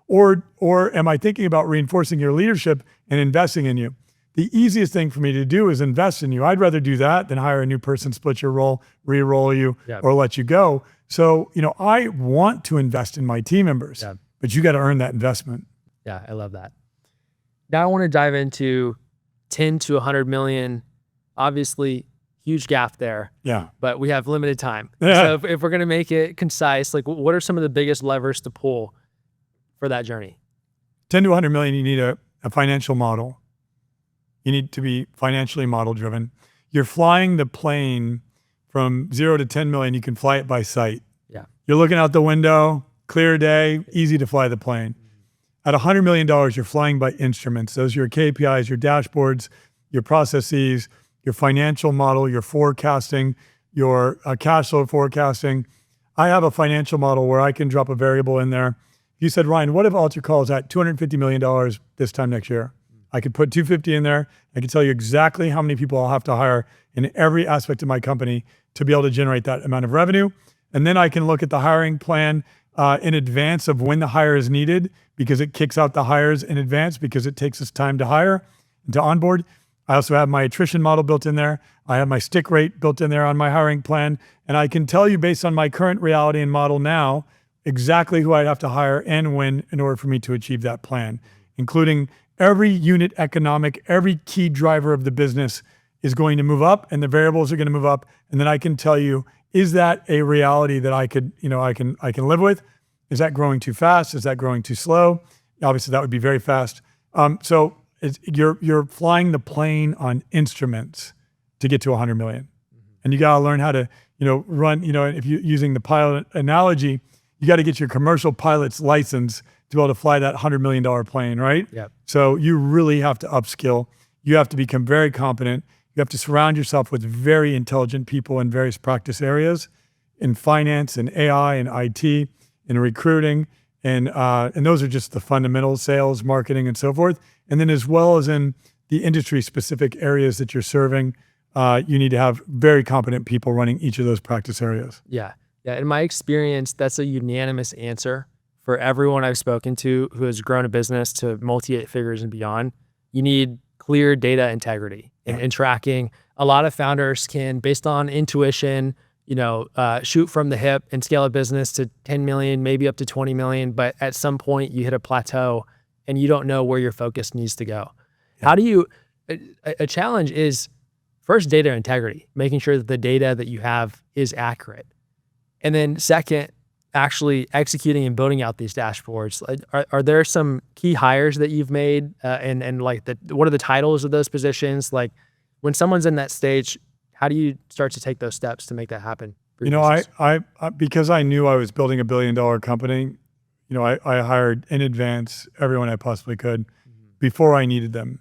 Or am I thinking about reinforcing your leadership and investing in you? The easiest thing for me to do is invest in you. I'd rather do that than hire a new person, split your role, re-roll you, or let you go. So, I want to invest in my team members, but you got to earn that investment. Yeah, I love that. Now I want to dive into 10 to 100 million. Obviously, huge gap there. Yeah. But we have limited time. Yeah. So if we're going to make it concise, like what are some of the biggest levers to pull for that journey? 10 to 100 million, you need a financial model. You need to be financially model driven. You're flying the plane from 0 to 10 million. You can fly it by sight. Yeah. You're looking out the window, clear day, easy to fly the plane. At $100 million, you're flying by instruments. Those are your KPIs, your dashboards, your processes, your financial model, your forecasting, your cash flow forecasting. I have a financial model where I can drop a variable in there. You said, Ryan, what if Alter Call is at $250 million this time next year? I could put 250 in there. I could tell you exactly how many people I'll have to hire in every aspect of my company to be able to generate that amount of revenue. And then I can look at the hiring plan in advance of when the hire is needed, because it kicks out the hires in advance because it takes us time to hire and to onboard. I also have my attrition model built in there. I have my stick rate built in there on my hiring plan. And I can tell you based on my current reality and model now, exactly who I'd have to hire and when in order for me to achieve that plan, including every unit economic, every key driver of the business is going to move up and the variables are going to move up. And then I can tell you, is that a reality that I could, I can live with? Is that growing too fast? Is that growing too slow? Obviously that would be very fast. So you're flying the plane on instruments to get to 100 million. And you got to learn how to, run, if you're using the pilot analogy, you got to get your commercial pilot's license to be able to fly that $100 million plane, right? Yep. So you really have to upskill. You have to become very competent. You have to surround yourself with very intelligent people in various practice areas, in finance and AI and IT, in recruiting. And those are just the fundamentals, sales, marketing, and so forth. And then as well as in the industry specific areas that you're serving, you need to have very competent people running each of those practice areas. Yeah. In my experience, that's a unanimous answer for everyone I've spoken to who has grown a business to multi-8 figures and beyond. You need clear data integrity and tracking. A lot of founders can, based on intuition, shoot from the hip and scale a business to 10 million, maybe up to 20 million. But at some point you hit a plateau and you don't know where your focus needs to go. Yeah. How do you, a challenge is first data integrity, making sure that the data that you have is accurate. And then second, actually executing and building out these dashboards. Are there some key hires that you've made and like what are the titles of those positions? Like when someone's in that stage, how do you start to take those steps to make that happen? I because I knew I was building $1 billion company, I hired in advance everyone I possibly could before I needed them.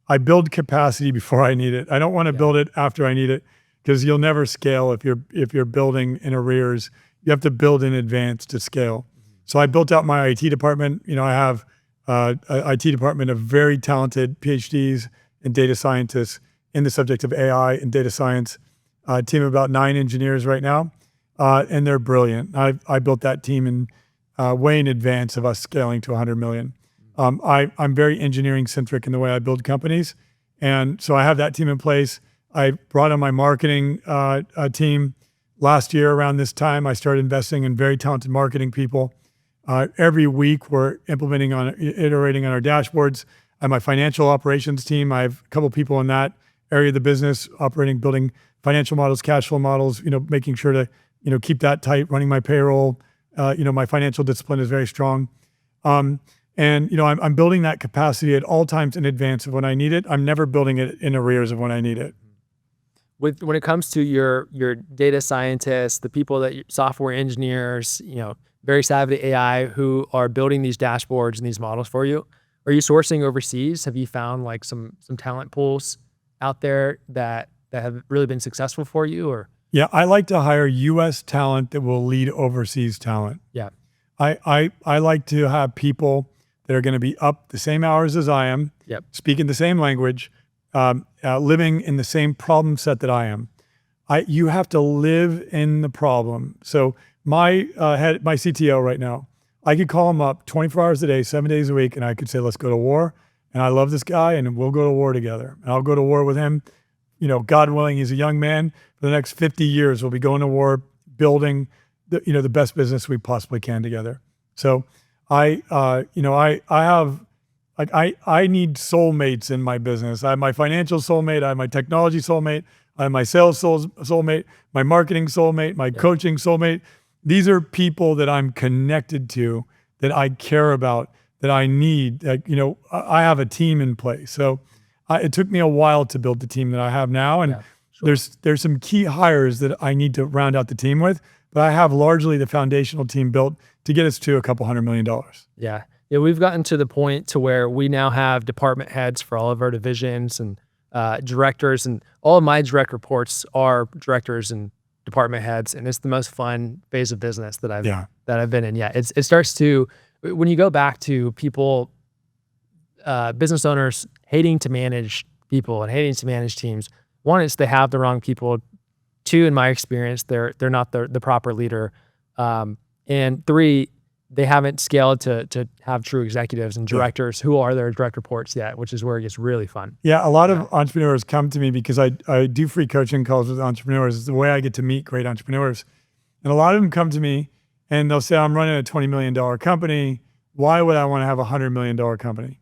I build capacity before I need it. I don't want to build it after I need it because you'll never scale if you're building in arrears. You have to build in advance to scale. So I built out my IT department. I have an IT department of very talented PhDs and data scientists in the subject of AI and data science. A team of about 9 engineers right now, and they're brilliant. I built that team in way in advance of us scaling to 100 million. I'm very engineering centric in the way I build companies. And so I have that team in place. I brought on my marketing team. Last year around this time, I started investing in very talented marketing people. Every week we're iterating on our dashboards. I have my financial operations team. I have a couple people in that area of the business building financial models, cash flow models, making sure to, keep that tight, running my payroll. My financial discipline is very strong. I'm building that capacity at all times in advance of when I need it. I'm never building it in arrears of when I need it. when it comes to your data scientists, the people software engineers, very savvy AI who are building these dashboards and these models for you, are you sourcing overseas? Have you found like some talent pools out there that have really been successful for you? Or Yeah, I like to hire U.S. talent that will lead overseas talent. yeah, I like to have people that are going to be up the same hours as I am, yep, speaking the same language, living in the same problem set that I am. You have to live in the problem. So my CTO right now, I could call him up 24 hours a day, 7 days a week, and I could say, let's go to war. And I love this guy, and we'll go to war together. And I'll go to war with him. God willing, he's a young man. For the next 50 years, we'll be going to war, building the best business we possibly can together. So I need soulmates in my business. I have my financial soulmate. I have my technology soulmate. I have my sales soulmate, my marketing soulmate, my coaching soulmate. These are people that I'm connected to, that I care about, that I need. I have a team in place. So it took me a while to build the team that I have now. And there's some key hires that I need to round out the team with, but I have largely the foundational team built to get us to $200 million. Yeah. Yeah, we've gotten to the point to where we now have department heads for all of our divisions and directors, and all of my direct reports are directors and department heads, and it's the most fun phase of business that I've been in. Yeah, it starts to, when you go back to people, business owners hating to manage people and hating to manage teams. One, it's they have the wrong people. Two, in my experience, they're not the proper leader. And three, they haven't scaled to have true executives and directors who are their direct reports yet, which is where it gets really fun. Yeah, a lot of entrepreneurs come to me because I do free coaching calls with entrepreneurs. It's the way I get to meet great entrepreneurs. And a lot of them come to me and they'll say, I'm running a $20 million company. Why would I want to have a $100 million company?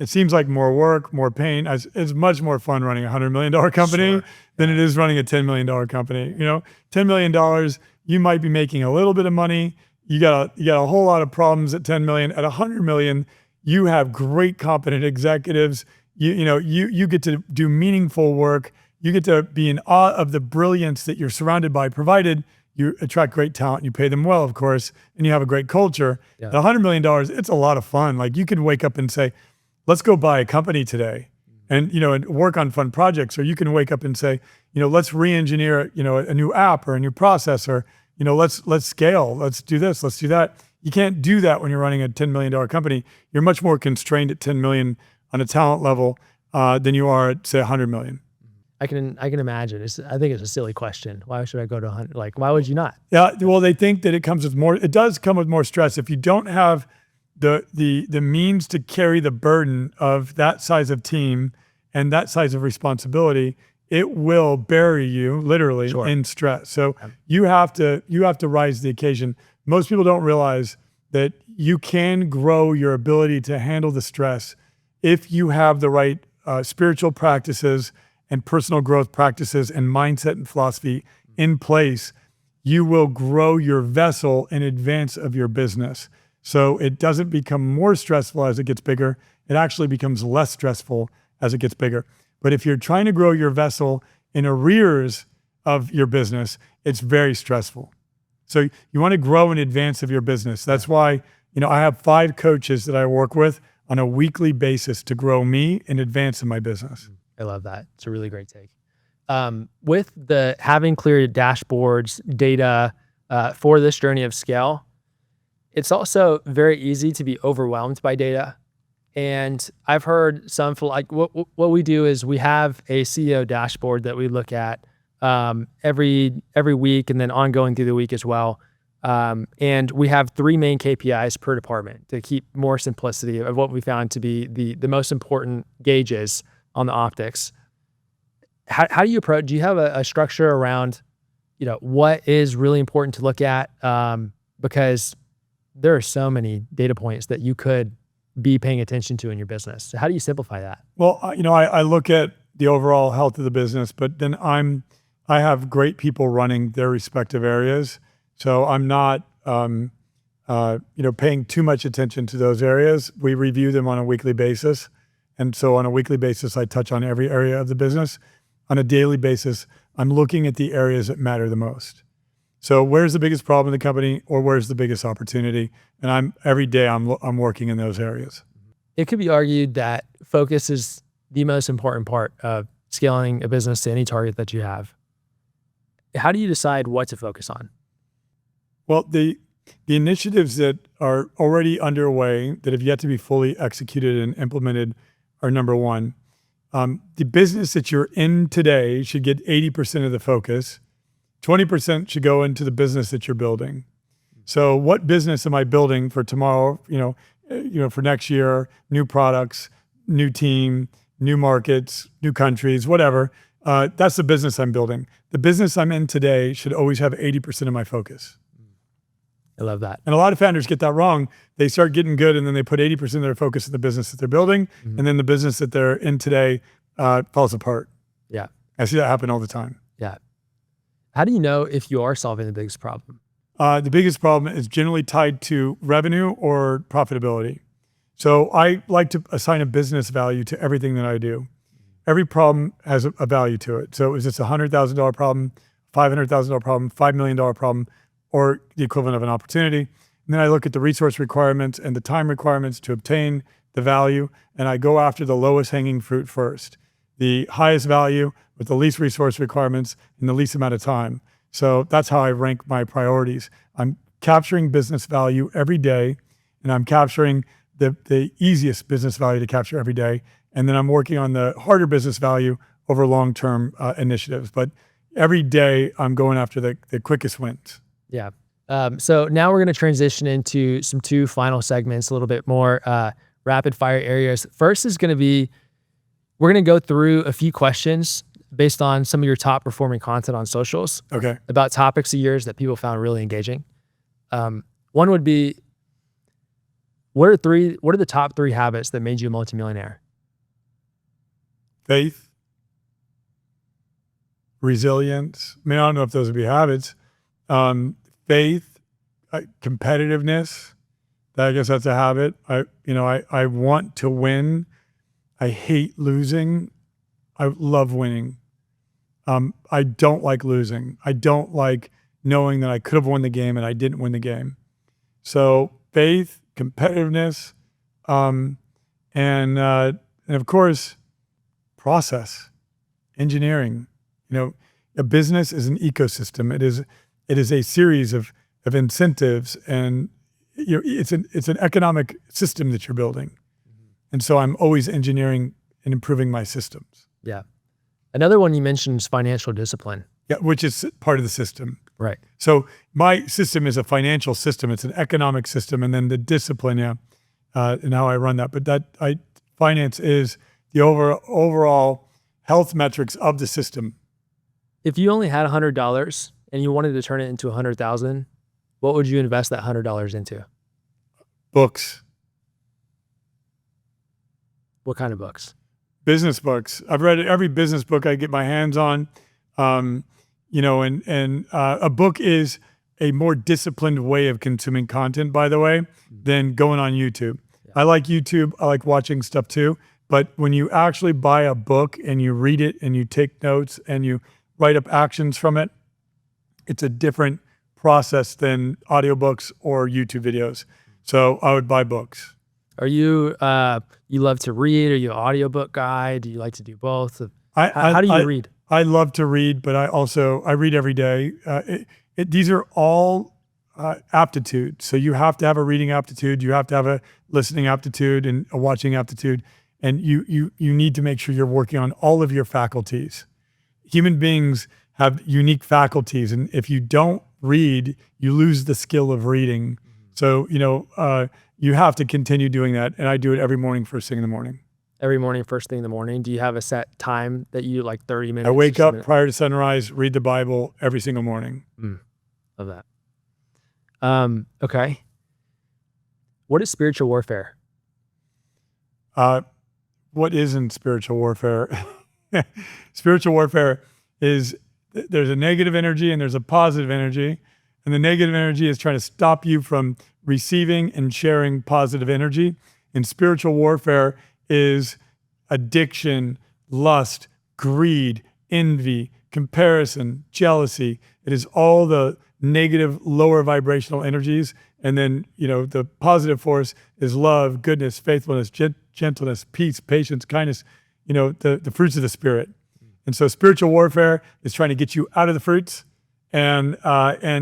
It seems like more work, more pain. It's much more fun running a $100 million company than it is running a $10 million company. $10 million, you might be making a little bit of money. You got a whole lot of problems at 10 million. At 100 million, you have great, competent executives. You get to do meaningful work. You get to be in awe of the brilliance that you're surrounded by, provided you attract great talent, you pay them well, of course, and you have a great culture. Yeah. At $100 million, it's a lot of fun. Like you can wake up and say, let's go buy a company today and work on fun projects. Or you can wake up and say, let's re-engineer, a new app or a new processor. Let's scale, let's do this, let's do that. You can't do that when you're running a $10 million company. You're much more constrained at 10 million on a talent level than you are at, say, 100 million. I can imagine. I think it's a silly question. Why should I go to 100? Like, why would you not? Yeah, well, they think that it does come with more stress. If you don't have the means to carry the burden of that size of team and that size of responsibility, it will bury you literally in stress. So you have to rise to the occasion. Most people don't realize that you can grow your ability to handle the stress if you have the right spiritual practices and personal growth practices and mindset and philosophy in place. You will grow your vessel in advance of your business. So it doesn't become more stressful as it gets bigger. It actually becomes less stressful as it gets bigger. But if you're trying to grow your vessel in arrears of your business, it's very stressful. So you want to grow in advance of your business. That's why, I have 5 coaches that I work with on a weekly basis to grow me in advance of my business. I love that. It's a really great take. With the having clear dashboards, data for this journey of scale, it's also very easy to be overwhelmed by data. And I've heard some, like what we do is we have a CEO dashboard that we look at every week and then ongoing through the week as well. And we have 3 main KPIs per department to keep more simplicity of what we found to be the most important gauges on the optics. How do you approach? Do you have a structure around, what is really important to look at? Because there are so many data points that you could be paying attention to in your business. So how do you simplify that? Well, I look at the overall health of the business, but then I have great people running their respective areas. So I'm not, paying too much attention to those areas. We review them on a weekly basis. And so on a weekly basis, I touch on every area of the business. on a daily basis, I'm looking at the areas that matter the most. So where's the biggest problem in the company, or where's the biggest opportunity? And every day I'm working in those areas. It could be argued that focus is the most important part of scaling a business to any target that you have. How do you decide what to focus on? Well, the initiatives that are already underway that have yet to be fully executed and implemented are number one. The business that you're in today should get 80% of the focus. 20% should go into the business that you're building. So what business am I building for tomorrow, for next year, new products, new team, new markets, new countries, whatever. That's the business I'm building. The business I'm in today should always have 80% of my focus. I love that. And a lot of founders get that wrong. They start getting good and then they put 80% of their focus in the business that they're building. And then the business that they're in today falls apart. Yeah. I see that happen all the time. Yeah. How do you know if you are solving the biggest problem? The biggest problem is generally tied to revenue or profitability. So I like to assign a business value to everything that I do. Every problem has a value to it. So is this a $100,000 problem, $500,000 problem, $5 million problem, or the equivalent of an opportunity? And then I look at the resource requirements and the time requirements to obtain the value, and I go after the lowest hanging fruit first. The highest value with the least resource requirements in the least amount of time. So that's how I rank my priorities. I'm capturing business value every day, and I'm capturing the easiest business value to capture every day. And then I'm working on the harder business value over long-term initiatives. But every day I'm going after the quickest wins. Yeah. So now we're going to transition into some two final segments, a little bit more rapid fire areas. First is going to be, we're going to go through a few questions based on some of your top performing content on socials. Okay. About topics of yours that people found really engaging. One would be, what are the top 3 habits that made you a multimillionaire? Faith, resilience. I mean, I don't know if those would be habits. Faith, competitiveness. I guess that's a habit. I want to win. I hate losing. I love winning. I don't like losing. I don't like knowing that I could have won the game and I didn't win the game. So faith, competitiveness, and of course, process, engineering. A business is an ecosystem. It is a series of incentives, and it's an economic system that you're building. And so I'm always engineering and improving my systems. Yeah. Another one you mentioned is financial discipline. Yeah, which is part of the system. Right. So my system is a financial system. It's an economic system, and then the discipline, and how I run that. But finance is the overall health metrics of the system. If you only had $100 and you wanted to turn it into $100,000, what would you invest that $100 into? Books. What kind of books? Business books. I've read every business book I get my hands on. And a book is a more disciplined way of consuming content, by the way, than going on YouTube. Yeah. I like YouTube. I like watching stuff too. But when you actually buy a book and you read it and you take notes and you write up actions from it, it's a different process than audiobooks or YouTube videos. So I would buy books. Are you, you love to read? Are you an audiobook guy? Do you like to do both? How do you read? I love to read, but I read every day. These are all aptitude. So you have to have a reading aptitude. You have to have a listening aptitude and a watching aptitude. And you need to make sure you're working on all of your faculties. Human beings have unique faculties. And if you don't read, you lose the skill of reading. So, you have to continue doing that. And I do it every morning, first thing in the morning. Every morning, first thing in the morning. Do you have a set time that you like 30 minutes? I wake up prior to sunrise, read the Bible every single morning. Love that. Okay. What is spiritual warfare? What isn't spiritual warfare? Spiritual warfare is, there's a negative energy and there's a positive energy. And the negative energy is trying to stop you from receiving and sharing positive energy. And spiritual warfare is addiction, lust, greed, envy, comparison, jealousy. It is all the negative, lower vibrational energies. And then, the positive force is love, goodness, faithfulness, gentleness, peace, patience, kindness, the fruits of the Spirit. And so spiritual warfare is trying to get you out of the fruits. And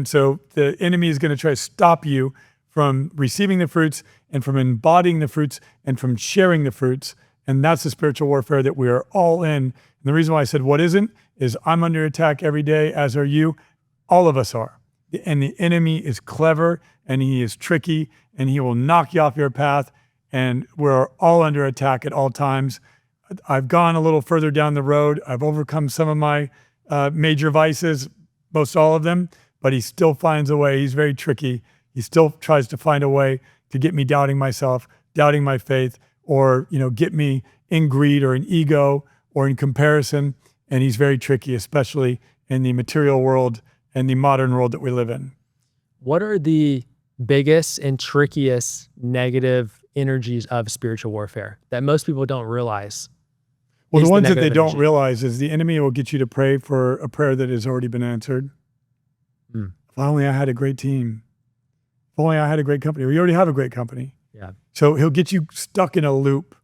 so the enemy is going to try to stop you from receiving the fruits and from embodying the fruits and from sharing the fruits. And that's the spiritual warfare that we are all in. And the reason why I said what isn't is I'm under attack every day, as are you. All of us are. And the enemy is clever and he is tricky and he will knock you off your path. And we're all under attack at all times. I've gone a little further down the road. I've overcome some of my major vices, most all of them, but he still finds a way. He's very tricky. He still tries to find a way to get me doubting myself, doubting my faith, or, get me in greed or in ego or in comparison. And he's very tricky, especially in the material world and the modern world that we live in. What are the biggest and trickiest negative energies of spiritual warfare that most people don't realize? Well, the ones that they don't realize is the enemy will get you to pray for a prayer that has already been answered. If only I had a great team. If only I had a great company. We already have a great company. Yeah. So he'll get you stuck in a loop.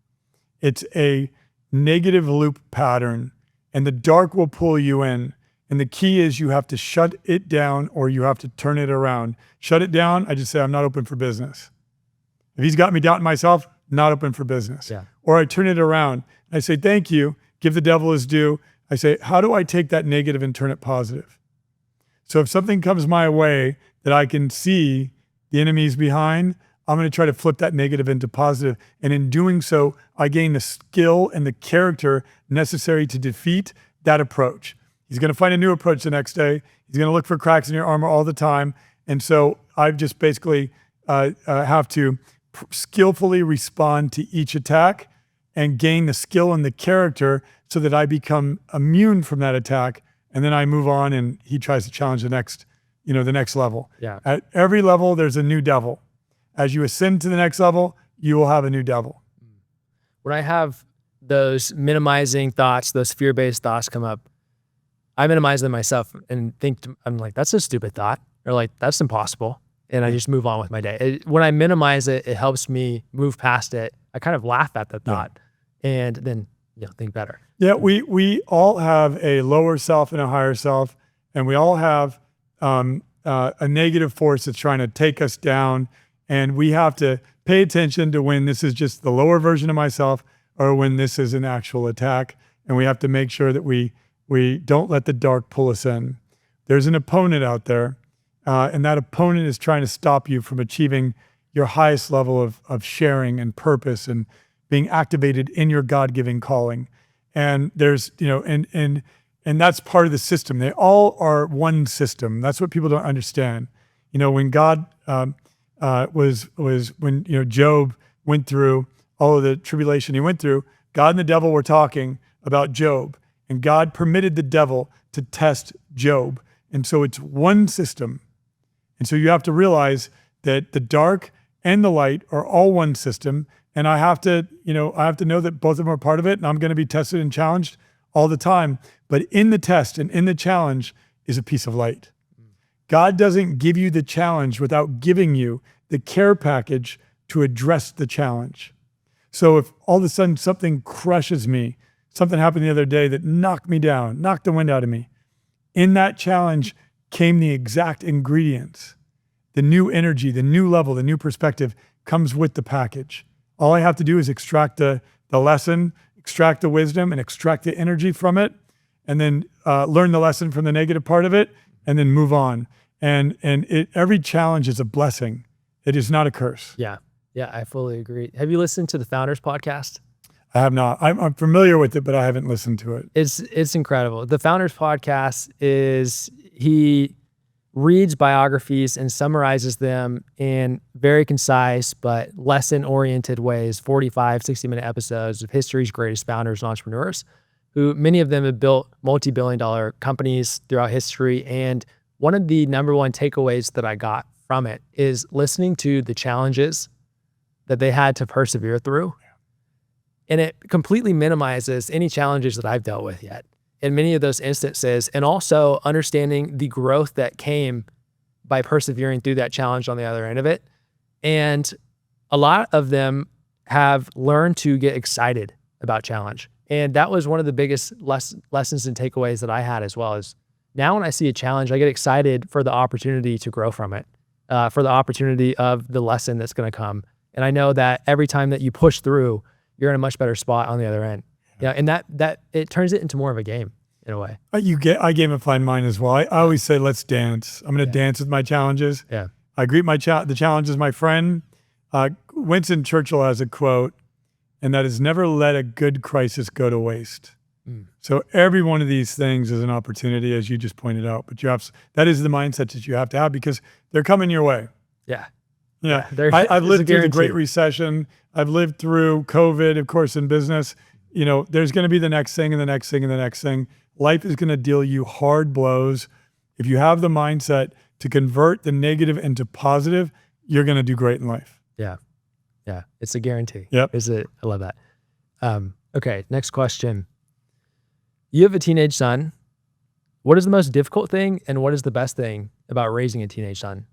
It's a negative loop pattern, and the dark will pull you in. And the key is you have to shut it down or you have to turn it around. Shut it down, I just say, I'm not open for business. If he's got me doubting myself, not open for business. Yeah. Or I turn it around. I say, thank you, give the devil his due. I say, how do I take that negative and turn it positive? So if something comes my way that I can see the enemy's behind, I'm going to try to flip that negative into positive. And in doing so, I gain the skill and the character necessary to defeat that approach. He's going to find a new approach the next day. He's going to look for cracks in your armor all the time. And so I've just basically have to skillfully respond to each attack and gain the skill and the character so that I become immune from that attack. And then I move on and he tries to challenge the next level. Yeah. At every level, there's a new devil. As you ascend to the next level, you will have a new devil. When I have those minimizing thoughts, those fear-based thoughts come up, I minimize them myself and I'm like, that's a stupid thought, or like, that's impossible. And I just move on with my day. When I minimize it, it helps me move past it. I kind of laugh at the thought and then think better. Yeah, we all have a lower self and a higher self, and we all have a negative force that's trying to take us down. And we have to pay attention to when this is just the lower version of myself or when this is an actual attack. And we have to make sure that we don't let the dark pull us in. There's an opponent out there, and that opponent is trying to stop you from achieving your highest level of sharing and purpose and being activated in your God-given calling. And there's, and that's part of the system. They all are one system. That's what people don't understand. When God when Job went through all of the tribulation he went through, God and the devil were talking about Job, and God permitted the devil to test Job. And so it's one system. And so you have to realize that the dark and the light are all one system. And I have to know that both of them are part of it, and I'm going to be tested and challenged all the time. But in the test and in the challenge is a piece of light. God doesn't give you the challenge without giving you the care package to address the challenge. So if all of a sudden something crushes me, something happened the other day that knocked me down, knocked the wind out of me, in that challenge came the exact ingredients. The new energy, the new level, the new perspective comes with the package. All I have to do is extract the lesson, extract the wisdom, and extract the energy from it, and then learn the lesson from the negative part of it, and then move on. And every challenge is a blessing. It is not a curse. Yeah, I fully agree. Have you listened to the Founders Podcast? I have not. I'm familiar with it, but I haven't listened to it. It's incredible. The Founders Podcast he reads biographies and summarizes them in very concise but lesson-oriented ways, 45, 60-minute episodes of history's greatest founders and entrepreneurs, who many of them have built multi-billion-dollar companies throughout history. And one of the number one takeaways that I got from it is listening to the challenges that they had to persevere through. And it completely minimizes any challenges that I've dealt with yet. in many of those instances, and also understanding the growth that came by persevering through that challenge on the other end of it. And a lot of them have learned to get excited about challenge. And that was one of the biggest lessons and takeaways that I had as well. Is now when I see a challenge, I get excited for the opportunity to grow from it, for the opportunity of the lesson that's going to come. And I know that every time that you push through, you're in a much better spot on the other end. Yeah, and that it turns it into more of a game in a way. I gamify mine as well. I always say, let's dance. I'm going to dance with my challenges. Yeah. I greet the challenge as my friend. Winston Churchill has a quote, and that is, never let a good crisis go to waste. So every one of these things is an opportunity, as you just pointed out. But that is the mindset that you have to have, because they're coming your way. Yeah. Yeah. I've lived through the Great Recession. I've lived through COVID, of course, in business. There's going to be the next thing and the next thing and the next thing. Life is going to deal you hard blows. If you have the mindset to convert the negative into positive, you're going to do great in life. Yeah. Yeah. It's a guarantee. Yep. I love that. Okay. Next question. You have a teenage son. What is the most difficult thing and what is the best thing about raising a teenage son?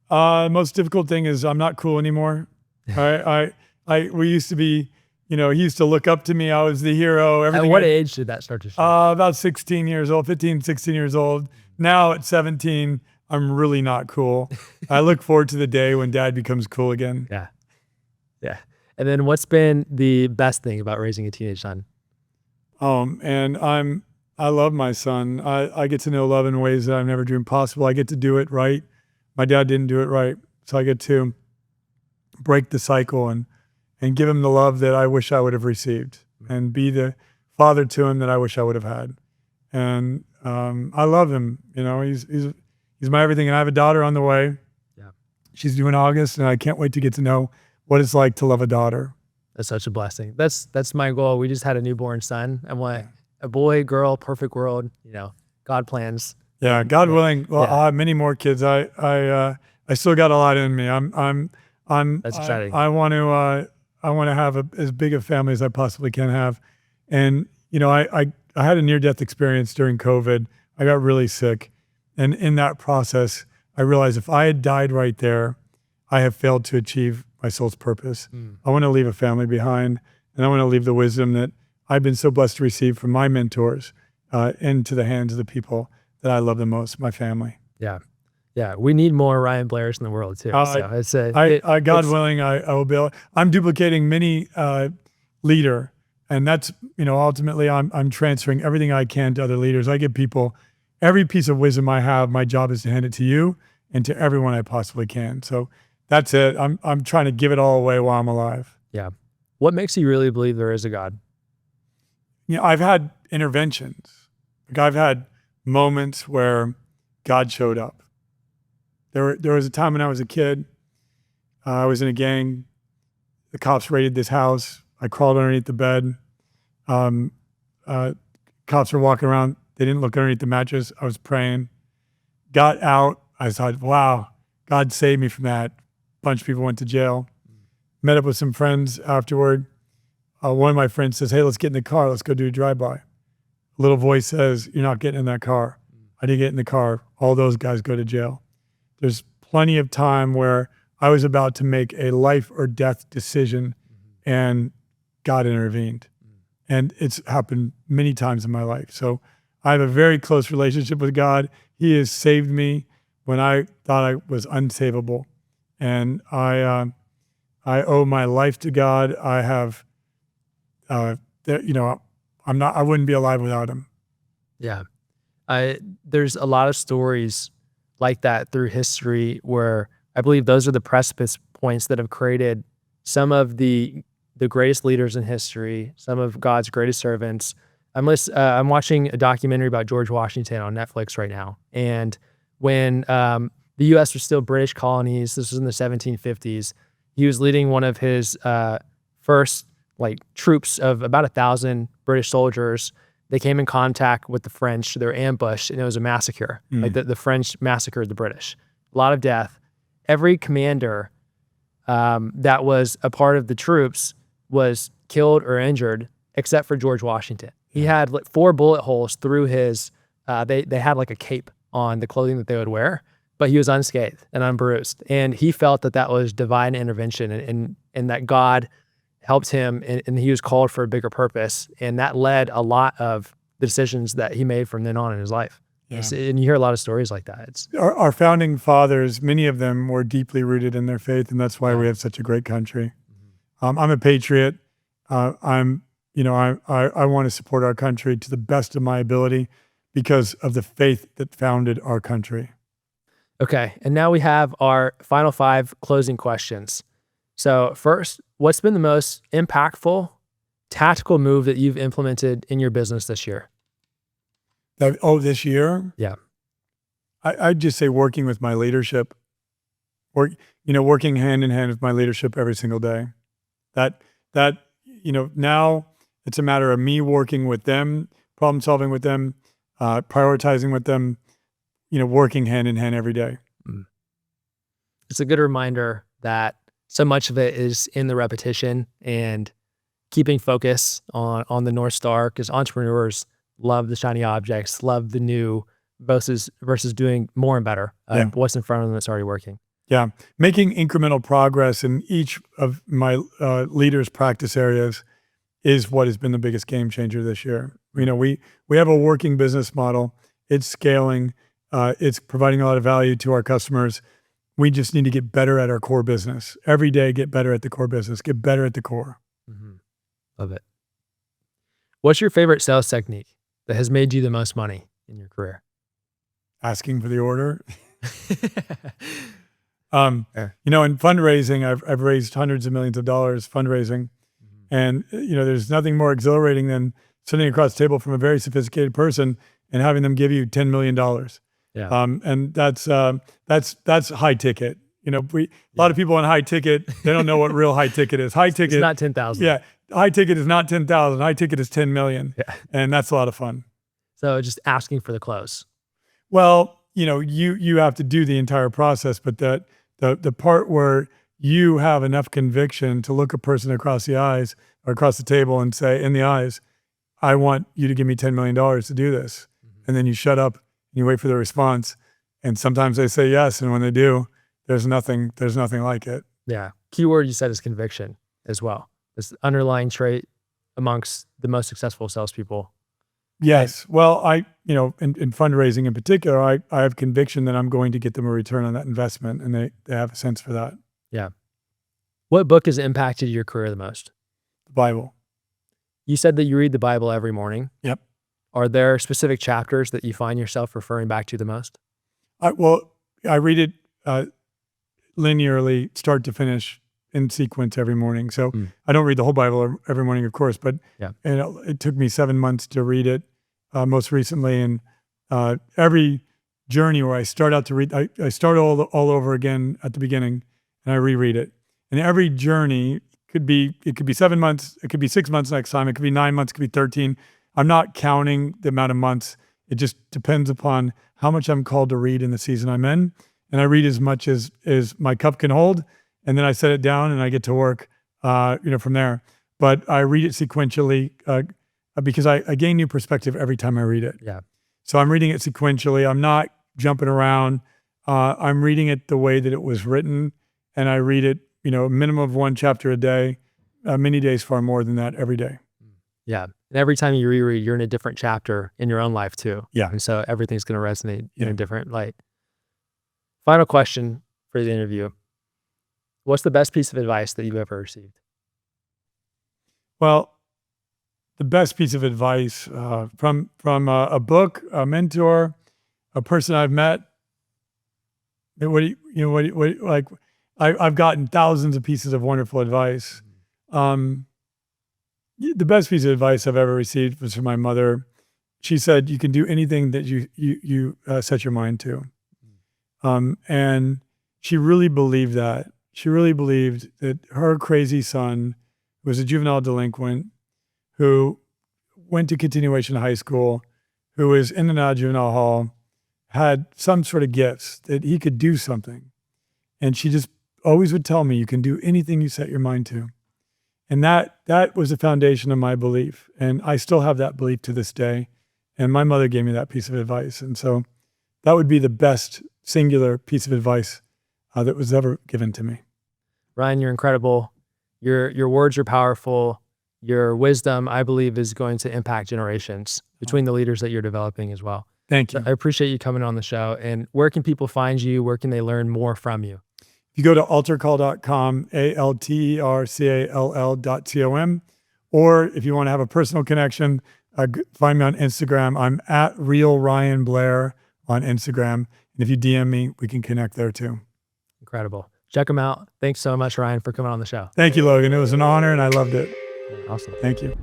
Most difficult thing is I'm not cool anymore. We used to be, he used to look up to me. I was the hero. At what age did that start to show? About 16 years old, 15, 16 years old. Now at 17, I'm really not cool. I look forward to the day when dad becomes cool again. Yeah. Yeah. And then what's been the best thing about raising a teenage son? And I love my son. I get to know love in ways that I've never dreamed possible. I get to do it right. My dad didn't do it right. So I get to break the cycle and give him the love that I wish I would have received, and be the father to him that I wish I would have had. And I love him. He's my everything. And I have a daughter on the way. Yeah. She's due in August, and I can't wait to get to know what it's like to love a daughter. That's such a blessing. That's my goal. We just had a newborn son. I want a boy, girl, perfect world. God plans. Yeah, God willing. Well, I'll have many more kids. I still got a lot in me. That's exciting. I want to have as big a family as I possibly can have. And I had a near-death experience during COVID. I got really sick, and in that process, I realized if I had died right there, I have failed to achieve my soul's purpose. I want to leave a family behind, and I want to leave the wisdom that I've been so blessed to receive from my mentors into the hands of the people that I love the most, my family. Yeah. Yeah. We need more Ryan Blairs in the world too. God willing, I will be able, I'm duplicating many leader, and that's, ultimately I'm transferring everything I can to other leaders. I give people every piece of wisdom I have. My job is to hand it to you and to everyone I possibly can. So that's it. I'm trying to give it all away while I'm alive. Yeah. What makes you really believe there is a God? I've had interventions. I've had moments where God showed up. There was a time when I was a kid. I was in a gang. The cops raided this house. I crawled underneath the bed. Cops were walking around. They didn't look underneath the mattress. I was praying. Got out. I thought, wow, God saved me from that. Bunch of people went to jail. Met up with some friends afterward. One of my friends says, hey, let's get in the car. Let's go do a drive-by. A little voice says, you're not getting in that car. I didn't get in the car. All those guys go to jail. There's plenty of time where I was about to make a life or death decision, and God intervened. And it's happened many times in my life. So I have a very close relationship with God. He has saved me when I thought I was unsavable. And I owe my life to God. I have, I wouldn't be alive without him. Yeah. There's a lot of stories like that through history where I believe those are the precipice points that have created some of the greatest leaders in history, some of God's greatest servants. I'm watching a documentary about George Washington on Netflix right now. And when the U.S. was still British colonies, this was in the 1750s, he was leading one of his first troops of about 1,000 British soldiers. They came in contact with the French. They were ambushed, and it was a massacre. The French massacred the British. A lot of death. Every commander that was a part of the troops was killed or injured, except for George Washington. He had like 4 bullet holes through his, they had like a cape on the clothing that they would wear, but he was unscathed and unbruised. And he felt that that was divine intervention and that God helped him and he was called for a bigger purpose. And that led a lot of the decisions that he made from then on in his life. Yeah. And you hear a lot of stories like that. It's Our founding fathers, many of them were deeply rooted in their faith, and that's why we have such a great country. I'm a patriot. I want to support our country to the best of my ability because of the faith that founded our country. Okay. And now we have our final 5 closing questions. So first, what's been the most impactful tactical move that you've implemented in your business this year? This year? Yeah. I'd just say working with my leadership, working hand in hand with my leadership every single day. Now it's a matter of me working with them, problem solving with them, prioritizing with them, working hand in hand every day. It's a good reminder that so much of it is in the repetition and keeping focus on the North Star, because entrepreneurs love the shiny objects, love the new versus doing more and better. What's in front of them that's already working. Yeah. Making incremental progress in each of my leaders' practice areas is what has been the biggest game changer this year. We have a working business model. It's scaling. It's providing a lot of value to our customers. We just need to get better at our core business. Every day, get better at the core business. Get better at the core. Mm-hmm. Love it. What's your favorite sales technique that has made you the most money in your career? Asking for the order. In fundraising, I've raised hundreds of millions of dollars fundraising. And, there's nothing more exhilarating than sitting across the table from a very sophisticated person and having them give you $10 million. Yeah. And that's high ticket. A lot of people on high ticket, they don't know what real high ticket is. High ticket. It's not 10,000. Yeah. High ticket is not 10,000. High ticket is 10 million. Yeah. And that's a lot of fun. So just asking for the close. Well, you have to do the entire process, but the part where you have enough conviction to look a person across the eyes or across the table and say in the eyes, I want you to give me $10 million to do this. And then you shut up and you wait for the response. And sometimes they say yes. And when they do, there's nothing like it. Yeah. Keyword you said is conviction as well. This underlying trait amongst the most successful salespeople. Yes. Well, in fundraising in particular, I have conviction that I'm going to get them a return on that investment, and they have a sense for that. Yeah. What book has impacted your career the most? The Bible. You said that you read the Bible every morning. Yep. Are there specific chapters that you find yourself referring back to the most? I read it linearly, start to finish, in sequence every morning. So I don't read the whole Bible every morning, of course, but it took me 7 months to read it most recently. And every journey where I start out to read, I start all over again at the beginning and I reread it. And every journey could be 7 months, it could be 6 months next time, it could be 9 months, it could be 13. I'm not counting the amount of months. It just depends upon how much I'm called to read in the season I'm in. And I read as much as my cup can hold. And then I set it down and I get to work, from there. But I read it sequentially because I gain new perspective every time I read it. Yeah. So I'm reading it sequentially. I'm not jumping around. I'm reading it the way that it was written. And I read it, a minimum of 1 chapter a day, many days far more than that every day. Yeah. And every time you reread, you're in a different chapter in your own life too. Yeah. And so everything's going to resonate in a different light. Final question for the interview. What's the best piece of advice that you've ever received? Well, the best piece of advice from a book, a mentor, a person I've met. I've gotten thousands of pieces of wonderful advice. The best piece of advice I've ever received was from my mother. She said, "You can do anything that you set your mind to," and she really believed that. She really believed that her crazy son was a juvenile delinquent who went to continuation high school, who was in and out of juvenile hall, had some sort of gifts that he could do something. And she just always would tell me, you can do anything you set your mind to. And that was the foundation of my belief. And I still have that belief to this day. And my mother gave me that piece of advice. And so that would be the best singular piece of advice that was ever given to me. Ryan, you're incredible. Your words are powerful. Your wisdom, I believe, is going to impact generations between the leaders that you're developing as well. Thank you. So I appreciate you coming on the show. And where can people find you? Where can they learn more from you? You go to altercall.com, ALTERCALL.com, or if you want to have a personal connection, find me on Instagram. I'm at Real Ryan Blair on Instagram. And if you DM me, we can connect there too. Incredible. Check them out. Thanks so much, Ryan, for coming on the show. Thank you, Logan. It was an honor and I loved it. Awesome. Thank you.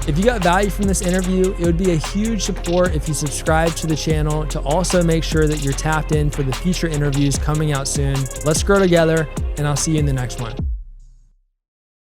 If you got value from this interview, it would be a huge support if you subscribe to the channel to also make sure that you're tapped in for the future interviews coming out soon. Let's grow together, and I'll see you in the next one.